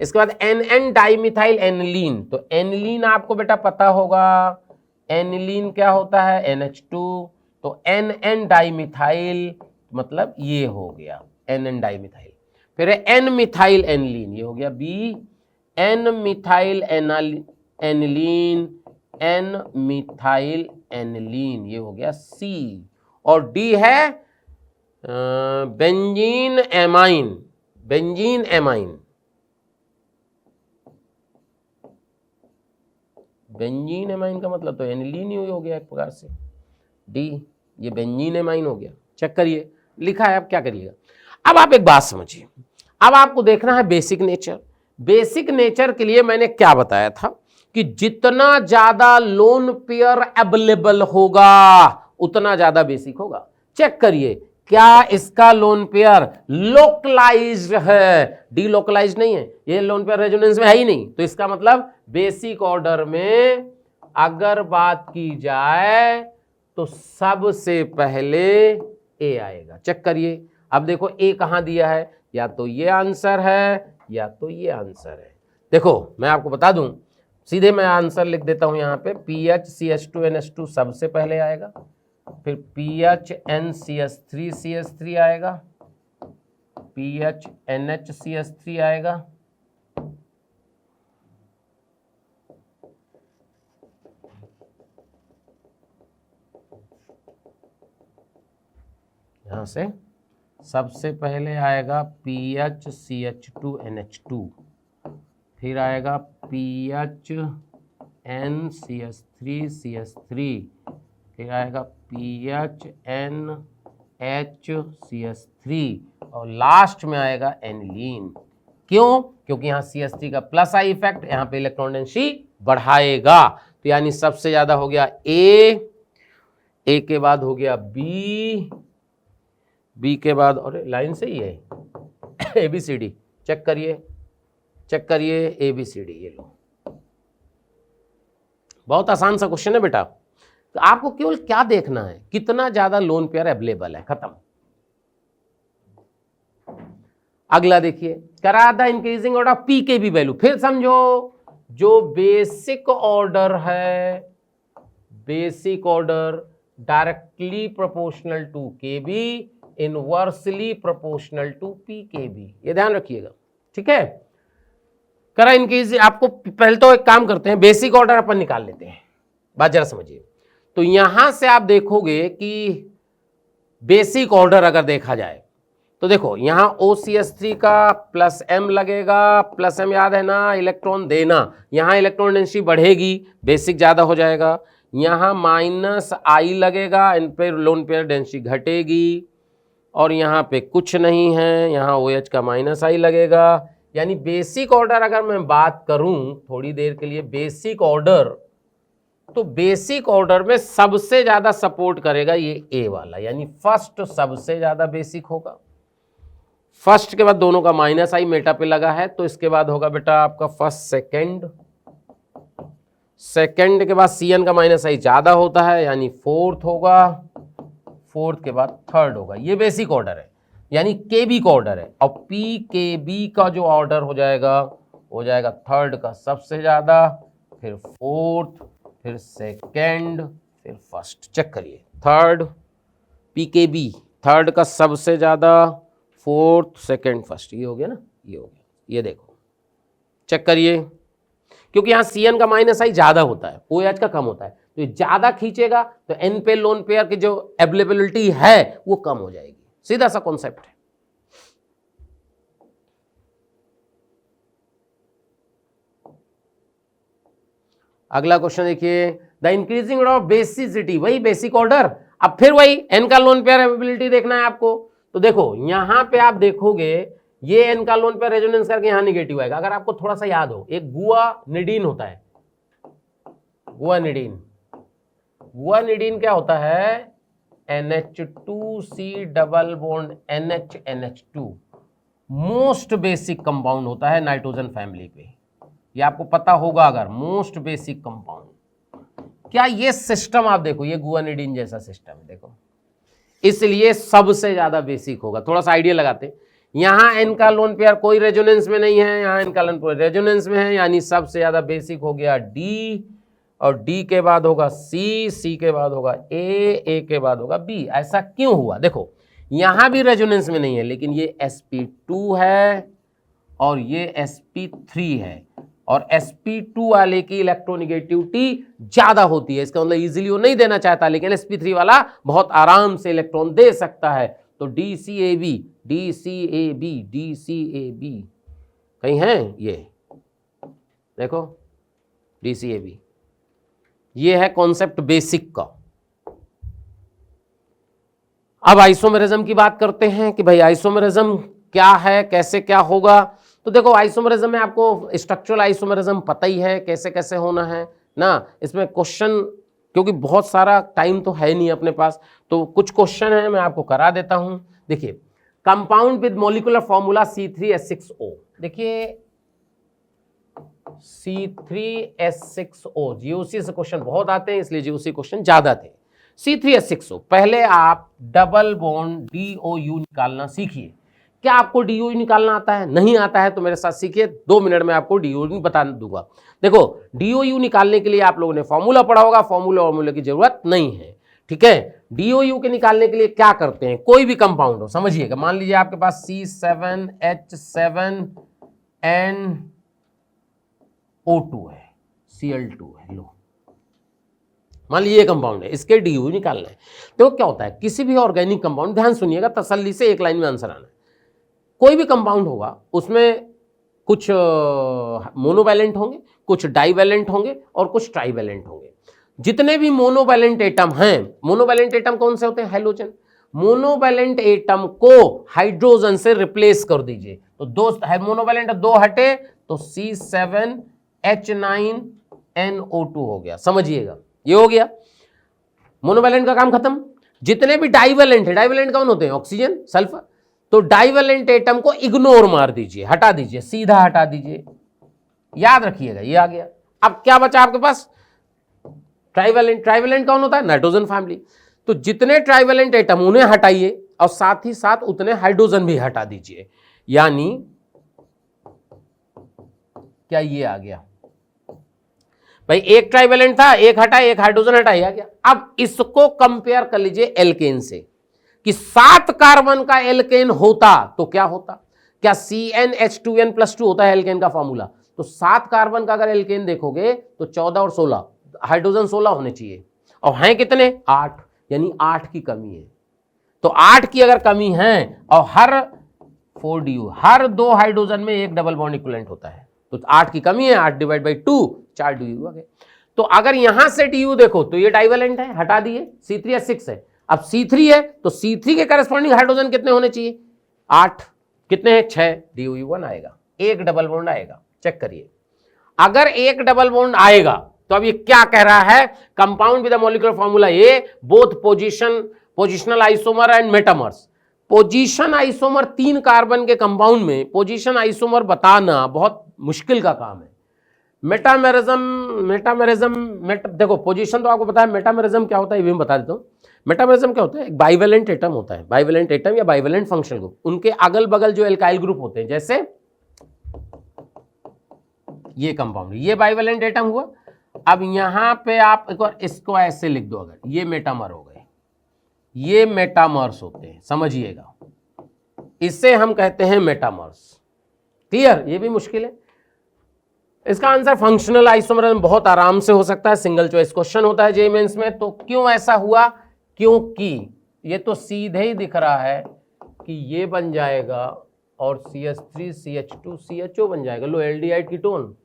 इसके बाद NN डाइमिथाइल एनिलीन। तो एनिलीन आपको बेटा पता होगा, एनिलीन क्या होता है? NH2। तो NN डाइमिथाइल मतलब ये हो गया NN डाइमिथाइल। फिर N मिथाइल एनिलीन, ये हो गया B। N methyl aniline, N methyl aniline, ये हो गया C। और D है benzene amine, benzene amine, benzene amine का मतलब तो एनिलीन ही हो गया एक प्रकार से। डी, ये बेंजीन एमाइन हो गया। चेक करिए, लिखा है। अब क्या करिएगा? अब आप एक बात समझिए, अब आपको देखना है बेसिक नेचर। बेसिक नेचर के लिए मैंने क्या बताया था कि जितना ज्यादा लोन पेयर अवेलेबल होगा उतना ज्यादा बेसिक होगा। चेक करिए, क्या इसका लोन पेयर लोकलाइज्ड है? डीलोकलाइज्ड नहीं है, ये लोन पेयर रेजोनेंस में है ही नहीं। तो इसका मतलब बेसिक ऑर्डर में अगर बात की जाए तो सबसे पहले ए आएगा। चेक करिए, अब देखो ए कहां दिया है, या तो ये आंसर है या तो ये आंसर है। देखो मैं आपको बता दूं, सीधे मैं आंसर लिख देता हूं यहां पे, PHCH2NH2 सबसे पहले आएगा, फिर PHNCH3CH3 आएगा, PHNHCH3 आएगा, यहां से सबसे पहले आएगा PHCH2NH2, फिर आएगा PHNCH3CH3, फिर आएगा PHNHCH3 और लास्ट में आएगा एनिलीन। क्यों? क्योंकि यहाँ CH3 का प्लस आई इफेक्ट यहाँ पे इलेक्ट्रॉन डेंसिटी बढ़ाएगा। तो यानी सबसे ज्यादा हो गया ए के बाद हो गया बी के बाद, और लाइन से ही है ABCD, चेक करिए ABCD, ये लो। बहुत आसान सा क्वेश्चन है बेटा। तो आपको केवल क्या देखना है, कितना ज्यादा लोन पेयर अवेलेबल है, खत्म। अगला देखिए, करा the increasing order of pKb value. फिर समझो, जो बेसिक ऑर्डर है, basic order directly proportional to Kb, inversely proportional to pKb, ये ध्यान रखिएगा, ठीक है। करा इंक्रीज, आपको पहले तो एक काम करते हैं, बेसिक ऑर्डर अपन निकाल लेते हैं, बात जरा समझिए। तो यहां से आप देखोगे कि बेसिक ऑर्डर अगर देखा जाए तो देखो, यहां OCH3 का प्लस M लगेगा, प्लस M याद है ना, इलेक्ट्रॉन देना, यहां इलेक्ट्रॉन डेंसिटी बढ़ेगी, बेसिक ज्यादा हो जाएगा। यहां -I लगेगा, इन पे लोन पेयर डेंसिटी घटेगी, और यहाँ पे कुछ नहीं है, यहाँ OH का -I लगेगा। यानी बेसिक ऑर्डर अगर मैं बात करूं थोड़ी देर के लिए, बेसिक ऑर्डर, तो बेसिक ऑर्डर में सबसे ज्यादा सपोर्ट करेगा ये A वाला, यानी फर्स्ट सबसे ज्यादा बेसिक होगा। फर्स्ट के बाद दोनों का -I मेटा पे लगा है, तो इसके बाद होगा बेटा आपका फर्स्ट सेकंड के बाद CN का -I ज्यादा होता है, यानी फोर्थ होगा, फोर्थ के बाद थर्ड होगा। ये बेसिक ऑर्डर है, यानी केबी का ऑर्डर है। और PKB का जो ऑर्डर हो जाएगा थर्ड का सबसे ज्यादा, फिर फोर्थ, फिर सेकंड, फिर फर्स्ट। चेक करिए, थर्ड PKB, थर्ड का सबसे ज्यादा, फोर्थ, सेकंड, फर्स्ट, ये हो गया ना, ये हो गया। ये देखो, चेक करिए, क्योंकि यहाँ CN का -I ज्यादा होता है, OH का कम होता है, तो ज्यादा खींचेगा तो N पे लोन पेयर की जो अवेलेबिलिटी है वो कम हो जाएगी। सीधा सा कॉन्सेप्ट है। अगला क्वेश्चन देखिए, the increasing order of basicity, वही बेसिक ऑर्डर, अब फिर वही N का लोन पेयर अवेलेबिलिटी देखना है आपको। तो देखो यहां पे आप देखोगे, ये N का लोन पेयर रेजोनेंस करके यहां निगेटिव आएगा। अगर आपको थोड़ा सा याद हो, एक गुआनिडीन होता है, गुआनिडीन क्या होता है, NH2C double bond NH2, most basic compound होता है नाइट्रोजन फैमिली पे, ये आपको पता होगा अगर, मोस्ट बेसिक कंपाउंड। क्या ये सिस्टम आप देखो, ये गुआनिडीन जैसा सिस्टम है, देखो, इसलिए सबसे ज्यादा बेसिक होगा। थोड़ा सा आइडिया लगाते हैं, यहां N का लोन पेयर कोई रेजोनेंस में नहीं है, यहां N का लोन पेयर रेजोनेंस में है, यानी सबसे ज्यादा बेसिक हो गया D, और D के बाद होगा C के बाद होगा A के बाद होगा B। ऐसा क्यों हुआ? देखो यहां भी रेजोनेंस में नहीं है, लेकिन ये sp2 है और ये sp3 है, और sp2 वाले की इलेक्ट्रोनिगेटिविटी ज्यादा होती है। इसका मतलब इजीली वो नहीं देना चाहता, लेकिन sp3 वाला बहुत आराम से इलेक्ट्रॉन दे सकता है। तो DCAB कहीं है, ये देखो DCAB, ये है कॉन्सेप्ट बेसिक का। अब आइसोमेरिज्म की बात करते हैं कि भाई आइसोमेरिज्म क्या है, कैसे क्या होगा। तो देखो आइसोमेरिज्म में आपको स्ट्रक्चरल आइसोमेरिज्म पता ही है कैसे कैसे होना है ना। इसमें क्वेश्चन, क्योंकि बहुत सारा टाइम तो है नहीं अपने पास, तो कुछ क्वेश्चन है मैं आपको करा देता हूं। देखिए, compound with molecular formula C3H6O, देखिए C3H6O, GOC से क्वेश्चन बहुत आते हैं, इसलिए GOC क्वेश्चन ज्यादा थे। C3H6O, पहले आप डबल बॉन्ड DOU निकालना सीखिए। क्या आपको DOU निकालना आता है? नहीं आता है तो मेरे साथ सीखिए, 2 मिनट में आपको DOU बता दूंगा। देखो DOU निकालने के लिए आप लोगों ने फॉर्मूला पढ़ा होगा, फॉर्मूला की जरूरत नहीं है, ठीक है। DOU के निकालने के लिए क्या करते हैं, कोई भी कंपाउंड हो, समझिएगा, मान लीजिए आपके पास C7H7NO2 है, Cl2 है, लो मान लीजिए कंपाउंड है, इसके DOU निकालना है। तो क्या होता है, किसी भी ऑर्गेनिक कंपाउंड, ध्यान सुनिएगा तसल्ली से, एक लाइन में आंसर आना है। कोई भी कंपाउंड होगा उसमें कुछ मोनोवैलेंट होंगे, कुछ डाइवैलेंट होंगे और कुछ ट्राइवैलेंट होंगे। जितने भी मोनोवैलेंट एटम हैं, मोनोवैलेंट एटम कौन से होते हैं? हैलोजन। मोनोवैलेंट एटम को हाइड्रोजन से रिप्लेस कर दीजिए, तो दो मोनोवैलेंट दो हटे तो C7H9NO2 हो गया। समझिएगा, ये हो गया मोनोवैलेंट का काम खत्म। जितने भी डाइवैलेंट है, डाइवैलेंट कौन होते हैं? Oxygen, sulphur. तो डाइवैलेंट एटम को इग्नोर मार दीजिए, हटा दीजिए, सीधा हटा दीजिए। याद रखिएगा, ये आ गया। अब क्या बचा आपके पास? ट्राइवैलेंट। ट्राइवैलेंट कौन होता है? Nitrogen family. तो जितने ट्राइवैलेंट एटम उन्हें हटाइए और साथ ही साथ उतने हाइड्रोजन भी हटा दीजिए, यानी क्या ये आ गया भाई? एक ट्राइवैलेंट था, एक हटा, एक हाइड्रोजन हटाया गया। अब इसको कंपेयर कर लीजिए एल्केन से कि 7 कार्बन का एल्केन होता तो क्या होता? क्या CnH2n+2 होता है एल्केन का फॉर्मूला? तो 7 कार्बन का अगर एल्केन देखोगे तो 14 और 16, हाइड्रोजन 16 होने चाहिए, और हैं कितने? 8, यानी 8 की कमी है। तो 8 की अगर कमी है और हर 4du, हर 2 हाइड्रोजन में एक डबल बॉन्ड इक्विवेलेंट होता है, तो 8 की कमी है, 8 डिवाइड बाई 2, 4 du आ गए। तो अगर यहां से du देखो तो ये डाइवैलेंट है, हटा दिए, C3 6 है। अब C3 है तो C3 के करस्पॉन्डिंग हाइड्रोजन कितने होने चाहिए? 8। कितने हैं? 6, du1 आएगा, एक डबल बॉन्ड आएगा। चेक करिए, अगर एक डबल बॉन्ड आएगा तो अब ये क्या कह रहा है? Compound with the molecular formula A, both positional isomer and metamers. Position isomer 3 carbon के कंपाउंड में पोजीशन आइसोमर बताना बहुत मुश्किल का काम है। देखो पोजीशन तो आपको पता है, मेटामेरिज्म क्या होता है ये भी मैं बता देता हूं। मेटामेरिज्म क्या होता है? एक बाइवेलेंट एटम होता है, बाइवेलेंट एटम या बाइवेलेंट फंक्शनल ग्रुप, उनके अगल बगल जो एल्काइल ग्रुप होते हैं, जैसे ये कंपाउंड, ये बाइवेलेंट एटम हुआ। अब यहां पे आप एक बार इसको ऐसे लिख दो, अगर ये मेटामर हो गए, ये मेटामर्स होते हैं, समझिएगा, इसे हम कहते हैं मेटामर्स। क्लियर? ये भी मुश्किल है। इसका आंसर फंक्शनल आइसोमर बहुत आराम से हो सकता है, सिंगल चॉइस क्वेश्चन होता है जेईई मेंस में। तो क्यों ऐसा हुआ? क्योंकि ये तो सीधे ही दिख रहा है कि ये बन जाएगा और CH3 CH2 CHO बन जाएगा, लो एल्डिहाइड कीटोन,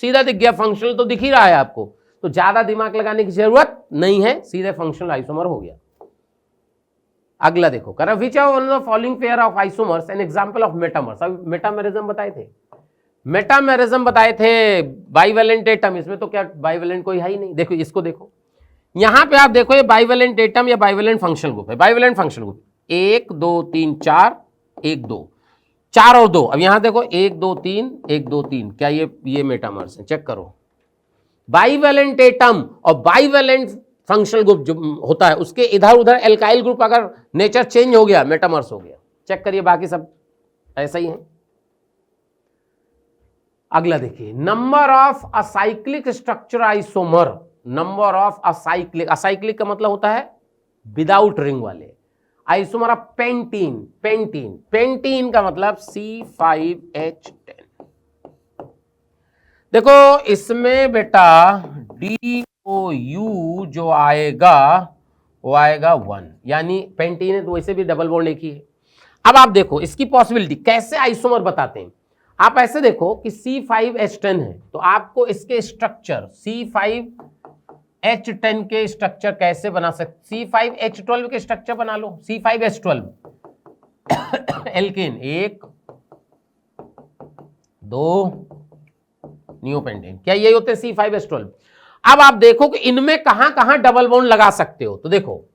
सीधा दिख गया। फंक्शनल तो दिख ही रहा है आपको, तो ज्यादा दिमाग लगाने की जरूरत नहीं है, सीधे फंक्शनल आइसोमर हो गया। अगला देखो, कर which are one of the following pair of isomers an example of metamers. अब मेटामेरिज्म बताए थे, मेटामेरिज्म बताए थे, बाइवेलेंट एटम, इसमें तो क्या बाइवेलेंट कोई है ही नहीं। देखो इसको देखो, यहां पे आप देखो, ये बाइवेलेंट एटम या बाइवेलेंट फंक्शनल ग्रुप है। बाइवेलेंट फंक्शनल ग्रुप 1 2 3 4, 1 2, 4 और 2। अब यहां देखो 1 2 3, 1 2 3, क्या ये मेटामर्स है? चेक करो। बाइवेलेंट एटम और बाइवेलेंट फंक्शनल ग्रुप जो होता है, उसके इधर उधर एल्काइल ग्रुप अगर नेचर चेंज हो गया, मेटामर्स हो गया। चेक करिए, बाकी सब ऐसा ही है। अगला देखिए, number of acyclic structure isomer, number of acyclic, acyclic का मतलब होता है विदाउट रिंग वाले आइसोमर ऑफ पेंटीन, पेंटीन का मतलब C5H10। देखो इसमें बेटा DOU जो आएगा वो आएगा 1, यानी पेंटीन है तो वैसे भी डबल बॉन्ड एक ही है। अब आप देखो इसकी पॉसिबिलिटी कैसे आइसोमर बताते हैं। आप ऐसे देखो कि C5H10 है, तो आपको इसके स्ट्रक्चर C5H10 के स्ट्रक्चर कैसे बना सकते? C5H12 के स्ट्रक्चर बना लो। C5H12 एल्केन 1 2 नियोपेंटेन, क्या यही होते हैं C5H12? अब आप देखो कि इनमें कहां कहां डबल बॉन्ड लगा सकते हो। तो देखो,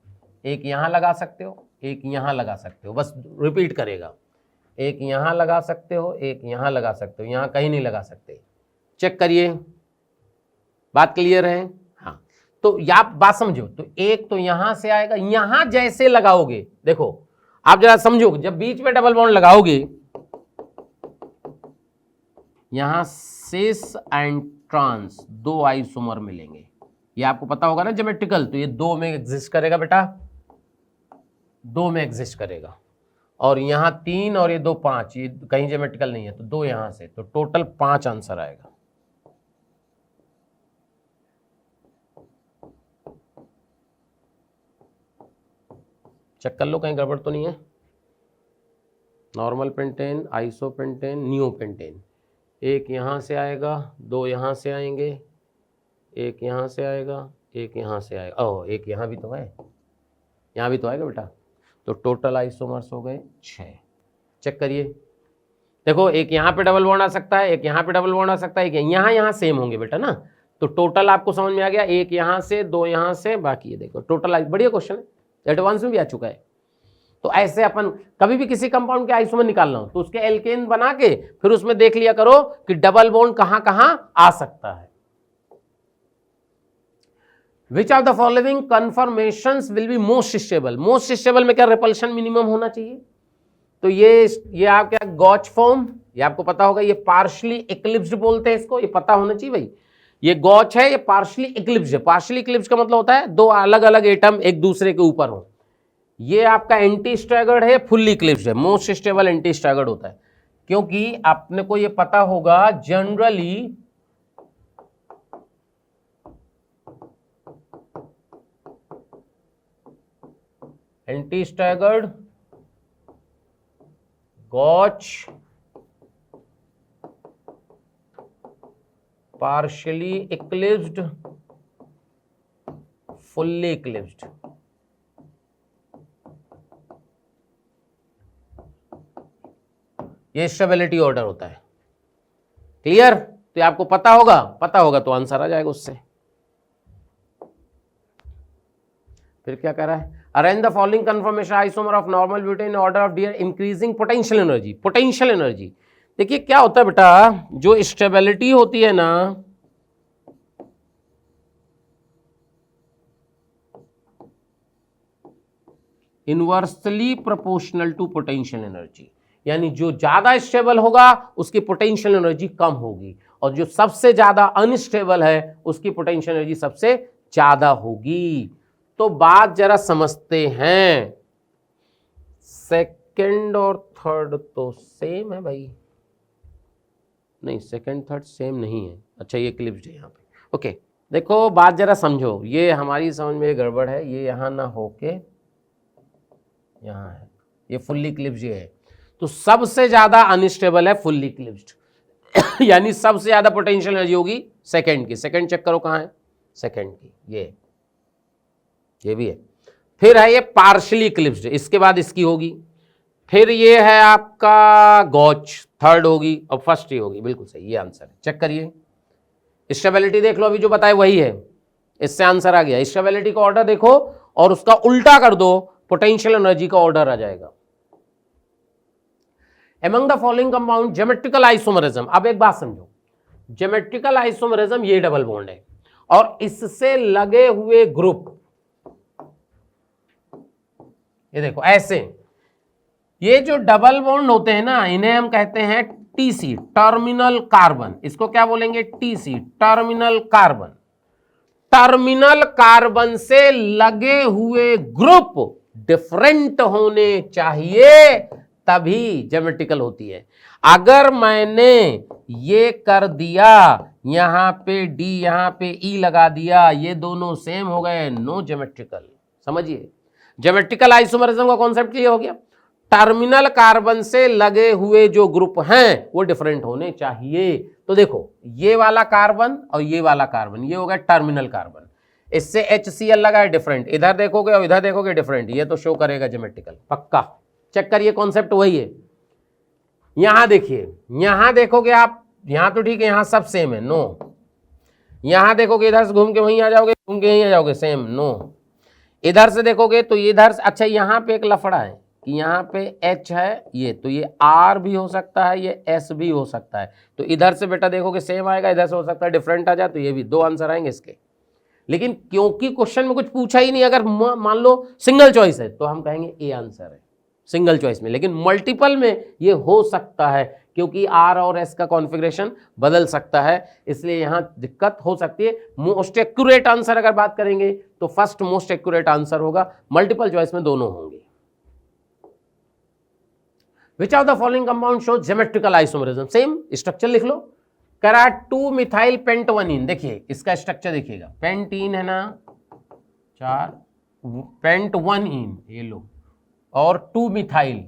एक यहां लगा सकते हो, एक यहां लगा सकते हो, बस रिपीट करेगा। एक यहां लगा सकते हो, एक यहां लगा सकते हो, यहां कहीं नहीं लगा सकते। चेक करिए, बात क्लियर है? हाँ, तो या बात समझो, तो एक तो यहां से आएगा, यहां जैसे लगाओगे, देखो आप जरा समझो, जब बीच में डबल बॉन्ड लगाओगे, यहां सिस एंड ट्रांस 2 आइसोमर मिलेंगे। ये आपको पता होगा ना ज्योमेट्रिकल, तो ये 2 में एग्जिस्ट करेगा बेटा, 2 में एग्जिस्ट करेगा। और यहां 3 और ये 2 5, ये कहीं ज्योमेट्रिकल नहीं है, तो 2 यहां से, तो टोटल 5 आंसर आएगा। चेक कर लो कहीं गड़बड़ तो नहीं है। नॉर्मल पेंटेन, आइसोपेंटेन, नियोपेंटेन, एक यहाँ से आएगा, दो यहाँ से आएंगे, एक यहाँ से आएगा, एक यहाँ से आएगा, ओह एक यहाँ भी तो है, यहाँ भी तो आएगा बेटा। तो टोटल आइसोमर्स हो गए 6। चेक करिए, देखो एक यहाँ पे डबल बॉन्ड आ सकता है, एक यहाँ पे डबल बॉन्ड आ सकता है, एक यहाँ सेम होंगे बेटा ना। तो टोटल आपको समझ में आ गया, एक यहाँ से, दो यहाँ से, बाकी ये देखो टोटल। बढ़िया क्वेश्चन है, एडवांस में भी आ चुका है। तो ऐसे अपन कभी भी किसी कंपाउंड के आइसोमर निकालना हो तो उसके एल्केन बना के फिर उसमें देख लिया करो कि डबल बॉन्ड कहां कहां आ सकता है। विच of the following conformations will be most stable? Most stable में क्या रिपल्शन मिनिमम होना चाहिए? तो ये आप क्या गॉच फॉर्म, ये आपको पता होगा, ये पार्शली इक्लिप्स्ड बोलते हैं इसको, ये पता होना चाहिए भाई। ये गॉच है, ये पार्शली इक्लिप्स्ड है। पार्शली इक्लिप्स्ड का मतलब होता है दो अलग अलग एटम एक दूसरे के ऊपर हो। ये आपका एंटी स्टैगर्ड है, फुल्ली इक्लिप्स्ड है। मोस्ट स्टेबल एंटी स्टैगर्ड होता है, क्योंकि आपने को ये पता होगा generally anti staggered, gauche, partially eclipsed, fully eclipsed. ये स्टेबिलिटी ऑर्डर होता है। क्लियर? तो आपको पता होगा तो आंसर आ जाएगा उससे। फिर क्या कह रहा है? Arrange the following conformation isomer of normal butane in order of their increasing potential energy. Potential energy देखिए क्या होता है बेटा, जो स्टेबिलिटी होती है ना, inversely proportional to potential energy, यानी जो ज्यादा स्टेबल होगा उसकी पोटेंशियल एनर्जी कम होगी, और जो सबसे ज्यादा अनस्टेबल है उसकी पोटेंशियल एनर्जी सबसे ज्यादा होगी। तो बात जरा समझते हैं, सेकंड और थर्ड तो सेम है भाई, नहीं सेकंड थर्ड सेम नहीं है। अच्छा ये क्लिप्स है यहाँ पे, ओके। देखो बात जरा समझो, ये हमारी समझ में गड़बड़ है, ये यहाँ ना होके यहाँ है, ये फुल्ली क्लिप्स है। तो सबसे ज्यादा अनस्टेबल है फुल्ली इक्लिप्स्ड यानी सबसे ज्यादा पोटेंशियल एनर्जी होगी सेकंड की। सेकंड चेक करो कहां है, सेकंड की, ये भी है। फिर है ये पार्शियली इक्लिप्स्ड, इसके बाद इसकी होगी। फिर ये है आपका गॉच, थर्ड होगी, और फर्स्ट ही होगी। बिल्कुल सही, ये आंसर है। चेक करिए, स्टेबिलिटी देख लो, अभी जो बताए वही है, इससे आंसर आ गया। स्टेबिलिटी का ऑर्डर देखो और उसका उल्टा कर दो, पोटेंशियल एनर्जी का ऑर्डर आ जाएगा। Among the following compound geometrical isomerism, अब एक बात समझो, ज्योमेट्रिकल आइसोमरिज्म ये डबल बॉन्ड है, और इससे लगे हुए ग्रुप, ये देखो ऐसे, ये जो डबल बॉन्ड होते हैं ना, इन्हें हम कहते हैं टीसी, टर्मिनल कार्बन। इसको क्या बोलेंगे? TC, terminal carbon. Terminal carbon से लगे हुए ग्रुप डिफरेंट होने चाहिए, तभी ज्योमेट्रिकल होती है। अगर मैंने ये कर दिया, यहां पे डी यहां पे ई लगा दिया, ये दोनों सेम हो गए, नो ज्योमेट्रिकल। समझिए, ज्योमेट्रिकल आइसोमरिज्म का कॉन्सेप्ट क्लियर हो गया। टर्मिनल कार्बन से लगे हुए जो ग्रुप हैं वो डिफरेंट होने चाहिए। तो देखो ये वाला कार्बन और ये वाला कार्बन, ये हो गया टर्मिनल कार्बन, इससे HCl लगा है डिफरेंट, इधर देखोगे और इधर देखोगे डिफरेंट, ये तो शो करेगा ज्योमेट्रिकल पक्का। चेक करिए, कॉन्सेप्ट वही है। यहां देखिए, यहां देखोगे आप, यहां तो ठीक है, यहां सब सेम है, नो। यहां देखोगे इधर से घूम के वहीं आ जाओगे, घूम के यहीं आ जाओगे, सेम, नो। इधर से देखोगे तो इधर से, अच्छा यहां पे एक लफड़ा है कि यहां पे H है, ये तो ये R भी हो सकता है, ये S भी हो सकता है। तो इधर से बेटा देखोगे सेम आएगा, इधर से हो सकता है डिफरेंट आ जाए, तो ये भी दो आंसर आएंगे इसके। लेकिन क्योंकि क्वेश्चन में कुछ पूछा ही नहीं, अगर मान लो सिंगल चॉइस है तो हम कहेंगे ए आंसर है सिंगल चॉइस में। लेकिन मल्टीपल में ये हो सकता है, क्योंकि R और S का कॉन्फ़िगरेशन बदल सकता है, इसलिए यहां दिक्कत हो सकती है। मोस्ट एक्यूरेट आंसर अगर बात करेंगे तो फर्स्ट मोस्ट एक्यूरेट आंसर होगा, मल्टीपल चॉइस में दोनों होंगे। विच of the following compound show geometrical isomerism? Same structure लिख लो। करा 2 मिथाइल पेंटवनीन, देखिए इसका स्ट्रक्चर देखिएगा, पेंटीन है ना 4, पेंटवनीन ये लो, और 2 मिथाइल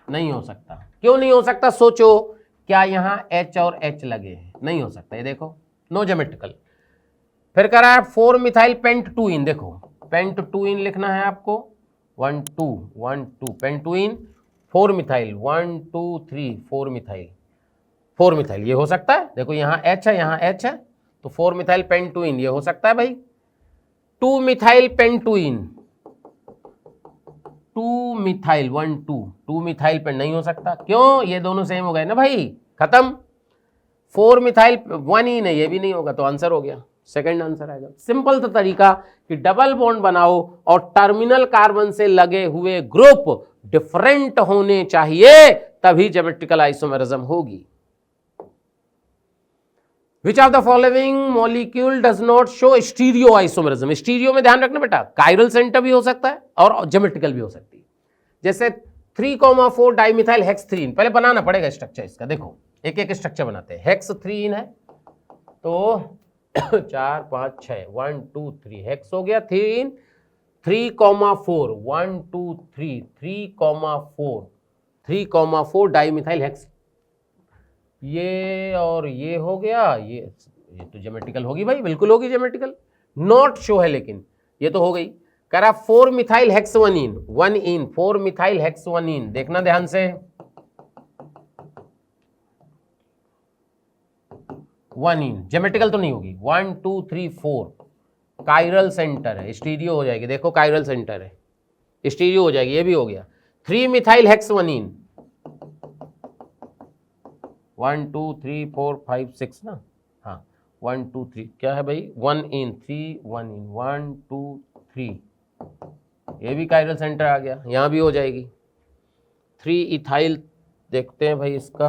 नहीं हो सकता। क्यों नहीं हो सकता? सोचो, क्या यहाँ H और H लगे हैं? नहीं हो सकता, ये देखो नो ज्योमेट्रिकल। फिर कह रहा है 4 मिथाइल पेंटटूइन, देखो पेंटटूइन लिखना है आपको, 1 2 1 2 पेंटटूइन 4 मिथाइल 1 2 3 4 मिथाइल 4 मिथाइल, ये हो सकता है। देखो यहाँ H है, यहाँ H है, तो 4 मिथाइल पेंटटूइन ये हो सकता है भाई। 2 मिथाइल पेंटटूइन 2 मिथाइल 1 2 2 मिथाइल पेंट नहीं हो सकता, क्यों? ये दोनों सेम हो गए ना भाई, खत्म। 4 मिथाइल 1 ही नहीं, ये भी नहीं होगा, तो आंसर हो गया, सेकंड आंसर आएगा। सिंपल सा तरीका कि डबल बॉन्ड बनाओ और टर्मिनल कार्बन से लगे हुए ग्रुप डिफरेंट होने चाहिए, तभी ज्योमेट्रिकल आइसोमेरिज्म होगी। Which of the following molecule does not show stereo isomerism? Stereo में ध्यान रखना बेटा, कायरल सेंटर भी हो सकता है और ज्योमेट्रिकल भी हो सकती है। जैसे 3,4 डाइमिथाइल हेक्सथ्रीन, पहले बनाना पड़ेगा स्ट्रक्चर इसका, देखो एक एक स्ट्रक्चर बनाते हैं। हेक्सथ्रीन है तो 4 5 6 1 2 3 हेक्स हो गया, 3,4 1 2 3 3,4 डाइमिथाइल हेक्स, ये और ये हो गया, ये तो ज्योमेट्रिकल होगी भाई, बिल्कुल होगी ज्योमेट्रिकल। नॉट शो है लेकिन, ये तो हो गई। कह रहा 4 मिथाइल हेक्सवनीन 1 इन 4 मिथाइल हेक्सवनीन, देखना ध्यान से, 1 इन ज्योमेट्रिकल तो नहीं होगी। 1 2 3 4 कायरल सेंटर है, स्टीरियो हो जाएगी, देखो कायरल सेंटर है, स्टीरियो हो जाएगी, ये भी हो गया। 3 मिथाइल हेक्सवनीन 1 2 3 4 5 6 ना, हाँ 1 2 3 क्या है भाई, 1 इन 3 1 इन 1 2 3, ये भी कायरल सेंटर आ गया, यहाँ भी हो जाएगी। 3 इथाइल देखते हैं भाई इसका,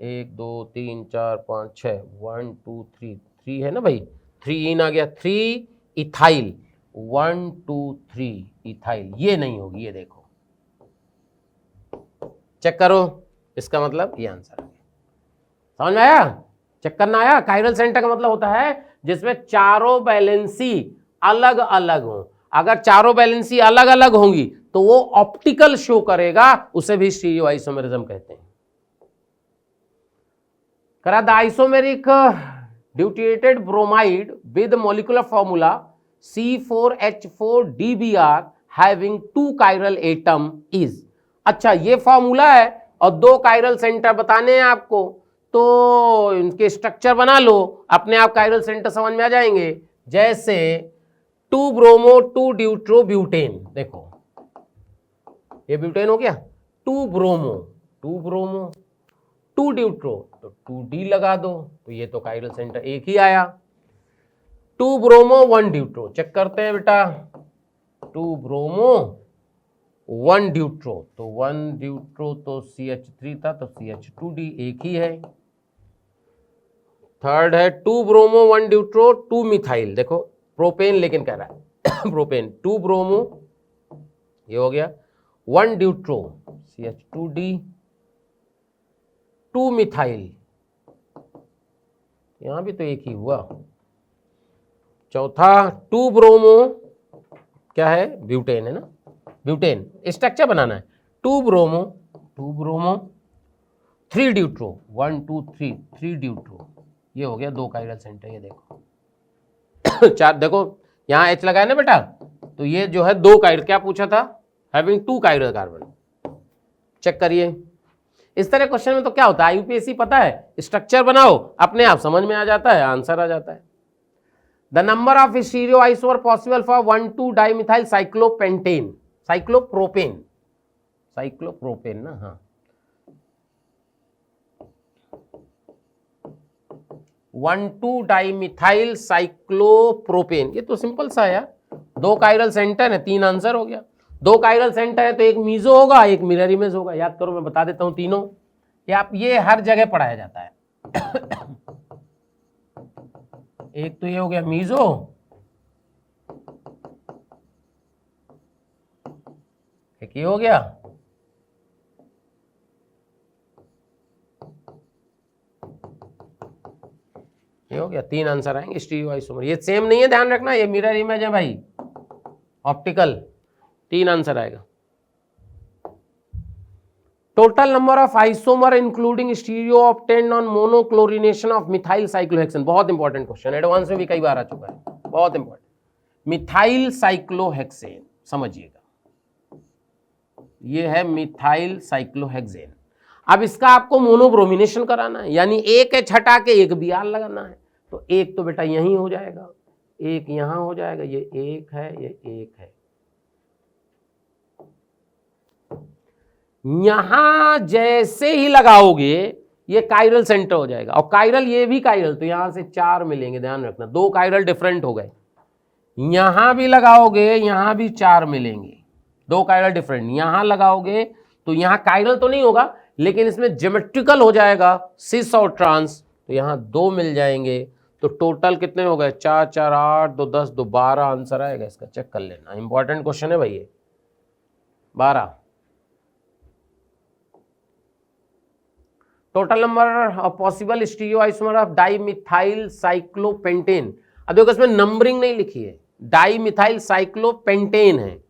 1 2 3 4 5 6 1 2 3 3 है ना भाई, 3 इन आ गया, 3 इथाइल 1 2 3 इथाइल, ये नहीं होगी, ये देखो चेक करो, इसका मतलब ये आंसर आ गया। समझ में आया? चेक करना आया? कायरल सेंटर का मतलब होता है जिसमें चारों वैलेंसी अलग अलग हो। अगर चारों वैलेंसी अलग अलग होंगी तो वो ऑप्टिकल शो करेगा, उसे भी स्टीरियो आइसोमेरिज्म कहते हैं। करा द आइसोमेरिक ड्यूटिएटेड bromide with molecular formula C4H4DBr having 2 chiral atom is. अच्छा, ये फॉर्मूला है और 2 कायरल सेंटर बताने हैं आपको, तो इनके स्ट्रक्चर बना लो, अपने आप कायरल सेंटर समझ में आ जाएंगे। जैसे 2 ब्रोमो 2 ड्यूट्रो ब्यूटेन, देखो ये ब्यूटेन हो गया, 2 ब्रोमो 2 ड्यूट्रो तो 2D लगा दो, तो ये तो कायरल सेंटर एक ही आया। 2 ब्रोमो 1 ड्यूट्रो, चेक करते हैं बेटा, 2 ब्रोमो 1 ड्यूट्रो, तो 1 ड्यूट्रो तो CH3 था, तो CH2D एक ही है। थर्ड है 2 ब्रोमो 1 ड्यूट्रो 2 मिथाइल, देखो प्रोपेन लेकिन कह रहा है प्रोपेन, 2 ब्रोमो ये हो गया, 1 ड्यूट्रो CH2D 2 मिथाइल, यहां भी तो एक ही हुआ। चौथा 2 ब्रोमो क्या है, ब्यूटेन है ना, ब्यूटेन स्ट्रक्चर बनाना है, 2 ब्रोमो 3 ड्यूट्रो 1 2 3 ड्यूट्रो, ये हो गया 2 कायरल सेंटर। ये देखो चार, देखो यहाँ H लगाया ना बेटा, तो ये जो है 2 कायरल, क्या पूछा था, हैविंग 2 कायरल कार्बन, चेक करिए। इस तरह क्वेश्चन में तो क्या होता है, यूपीएससी पता है, स्ट्रक्चर बनाओ अपने आप समझ में आ जाता है, आंसर आ जाता है। The number of stereo isomer possible for 1 2 dimethyl cyclopentane, cyclopropane ना, हाँ 1 2 डाइमिथाइल साइक्लोप्रोपेन, ये तो सिंपल सा है यार, 2 कायरल सेंटर है, 3 आंसर हो गया। 2 कायरल सेंटर है तो एक मीजो होगा, एक मिरर इमेज होगा, याद करो मैं बता देता हूं तीनों, ये हर जगह पढ़ाया जाता है। एक तो ये हो गया मीजो, एक ये हो गया, ये हो गया, 3 आंसर आएंगे स्टीरियो आइसोमर। ये सेम नहीं है, ध्यान रखना, ये मिरर इमेज है भाई, ऑप्टिकल, 3 आंसर आएगा। Total number of isomer including stereo obtained on monochlorination of methyl cyclohexane. बहुत इंपॉर्टेंट क्वेश्चन, एडवांस में भी कई बार आ चुका है, बहुत इंपॉर्टेंट। मिथाइल साइक्लोहेक्सेन समझिएगा, ये है मिथाइल साइक्लोहेक्सेन। अब इसका आपको मोनोब्रोमिनेशन कराना है, यानी एक एच हटा के एक Br लगाना है। तो एक तो बेटा यहीं हो जाएगा, एक यहां हो जाएगा, ये एक है, ये एक है। यहां जैसे ही लगाओगे ये कायरल सेंटर हो जाएगा, और कायरल ये भी कायरल, तो यहां से 4 मिलेंगे, ध्यान रखना, 2 कायरल डिफरेंट हो गए। यहां भी लगाओगे यहां भी 4 मिलेंगे, 2 कायरल डिफरेंट। यहां लगाओगे तो यहां कायरल तो नहीं होगा, लेकिन इसमें ज्योमेट्रिकल हो जाएगा सिस और ट्रांस, तो यहां 2 मिल जाएंगे। तो टोटल कितने हो गए? 4 4 8 2 10 2 12 आंसर आएगा इसका, चेक कर लेना, इंपॉर्टेंट क्वेश्चन है भाई ये। 12 total number of possible stereoisomer of dimethyl cyclopentane. अब देखो इसमें नंबरिंग नहीं लिखी है, डाइमिथाइल साइक्लोपेंटेन है,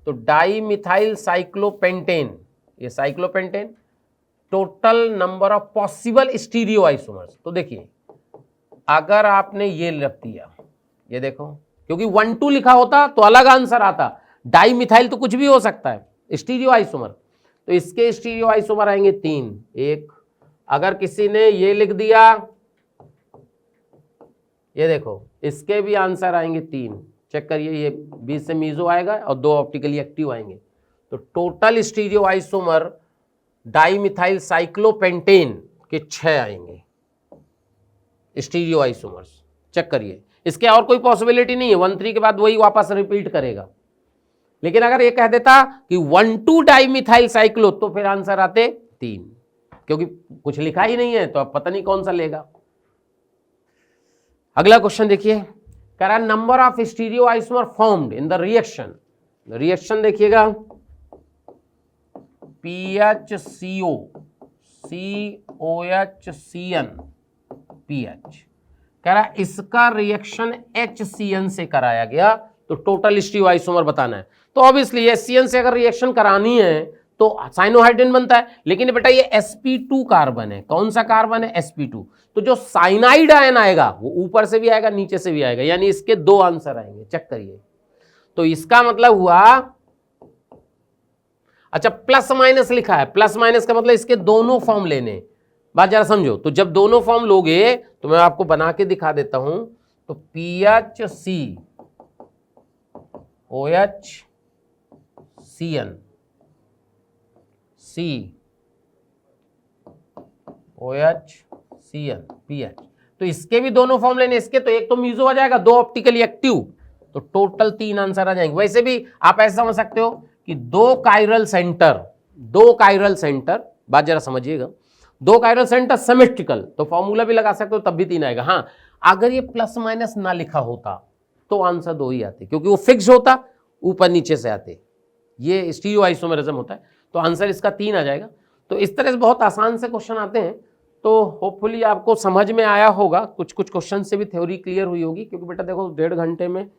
तो डाइमिथाइल साइक्लोपेंटेन, ये cyclopentane. Total number of possible stereoisomers, तो देखिए अगर आपने ये रख दिया, ये देखो, क्योंकि 1 2 लिखा होता तो अलग आंसर आता, डाइमिथाइल तो कुछ भी हो सकता है स्टीरियोआइसोमर, तो इसके स्टीरियोआइसोमर आएंगे 3 1। अगर किसी ने ये लिख दिया, ये देखो, इसके भी आंसर आएंगे 3, चेक करिए, ये बीच से मीजो आएगा और 2 ऑप्टिकली एक्टिव आएंगे। तो टोटल स्टीरियोआइसोमर डाइमिथाइल साइक्लोपेंटेन के 6 आएंगे स्टीरियोआइसोमर्स, चेक करिए। इसके और कोई पॉसिबिलिटी नहीं है, 1 3 के बाद वही वापस रिपीट करेगा। लेकिन अगर ये कह देता कि 1 2 डाइमिथाइल साइक्लो, तो फिर आंसर आते 3, क्योंकि कुछ लिखा ही नहीं है, तो अब पता नहीं कौन सा लेगा। अगला क्वेश्चन देखिए, कह रहा number of stereoisomer formed in the reaction. Reaction देखिएगा, PHCO COHCN PH, कह रहा इसका रिएक्शन HCN से कराया गया, तो टोटल स्टीरियोआइसोमर बताना है। तो ऑब्वियसली HCN से अगर रिएक्शन करानी है तो साइनोहाइड्रेन बनता है, लेकिन बेटा ये sp2 कार्बन है। कौन सा कार्बन है? sp2। तो जो साइनाइड आयन आएगा वो ऊपर से भी आएगा नीचे से भी आएगा, यानी इसके 2 आंसर आएंगे, चेक करिए। तो इसका मतलब हुआ, अच्छा प्लस माइनस लिखा है, प्लस माइनस का मतलब इसके दोनों फॉर्म लेने, बात जरा समझो। तो जब दोनों फॉर्म लोगे तो मैं आपको बना के दिखा देता हूं, तो PHC OHCN COHCN PH, तो इसके भी दोनों फॉर्म लेने, इसके तो एक तो मीजो आ जाएगा, 2 ऑप्टिकली एक्टिव, तो टोटल 3 आंसर आ जाएंगे। वैसे भी आप ऐसा समझ सकते हो कि 2 कायरल सेंटर, बात जरा समझिएगा, 2 कायरल सेंटर सिमेट्रिकल, तो फॉर्मूला भी लगा सकते हो, तब भी 3 आएगा। हाँ, अगर ये प्लस माइनस ना लिखा होता तो आंसर 2 ही आते, क्योंकि वो फिक्स होता, ऊपर नीचे से आते, ये स्टीरियोआइसोमेरिज्म होता है, तो आंसर इसका 3 आ जाएगा। तो इस तरह से बहुत आसान से क्वेश्चन आते हैं। तो होपफुली आपको समझ में आया होगा, कुछ क्वेश्चन से भी थ्योरी क्लियर हुई होगी, क्योंकि बेटा देखो 1.5 घंटे में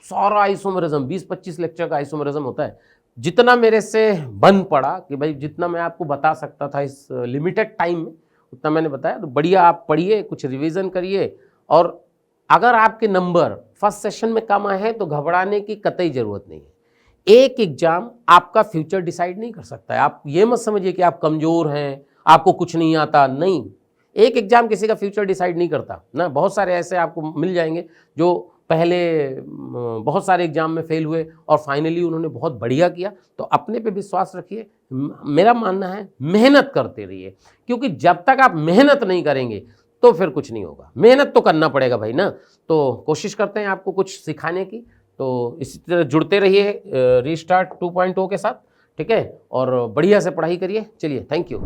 सारा आइसोमेरिज्म, 20-25 लेक्चर का आइसोमेरिज्म होता है। जितना मेरे से बन पड़ा कि भाई जितना मैं आपको बता सकता था इस लिमिटेड टाइम में, उतना मैंने बताया। तो बढ़िया आप पढ़िए, कुछ रिवीजन करिए, और अगर आपके नंबर फर्स्ट सेशन में कम आए हैं तो घबराने की कतई जरूरत नहीं है। एक एग्जाम आपका फ्यूचर डिसाइड नहीं कर सकता है। आप ये मत समझिए कि आप कमजोर हैं, आपको कुछ नहीं आता, नहीं। एक एग्जाम किसी का फ्यूचर डिसाइड नहीं करता ना। बहुत सारे ऐसे आपको मिल जाएंगे जो पहले बहुत सारे एग्जाम में फेल हुए और फाइनली उन्होंने बहुत बढ़िया किया। तो अपने पे विश्वास रखिए, मेरा मानना है मेहनत करते रहिए, क्योंकि जब तक आप मेहनत नहीं करेंगे तो फिर कुछ नहीं होगा। मेहनत तो करना पड़ेगा भाई ना। तो कोशिश करते हैं आपको कुछ सिखाने की, तो इसी तरह जुड़ते रहिए रीस्टार्ट 2.0 के साथ, ठीक है, और बढ़िया से पढ़ाई करिए। चलिए, थैंक यू।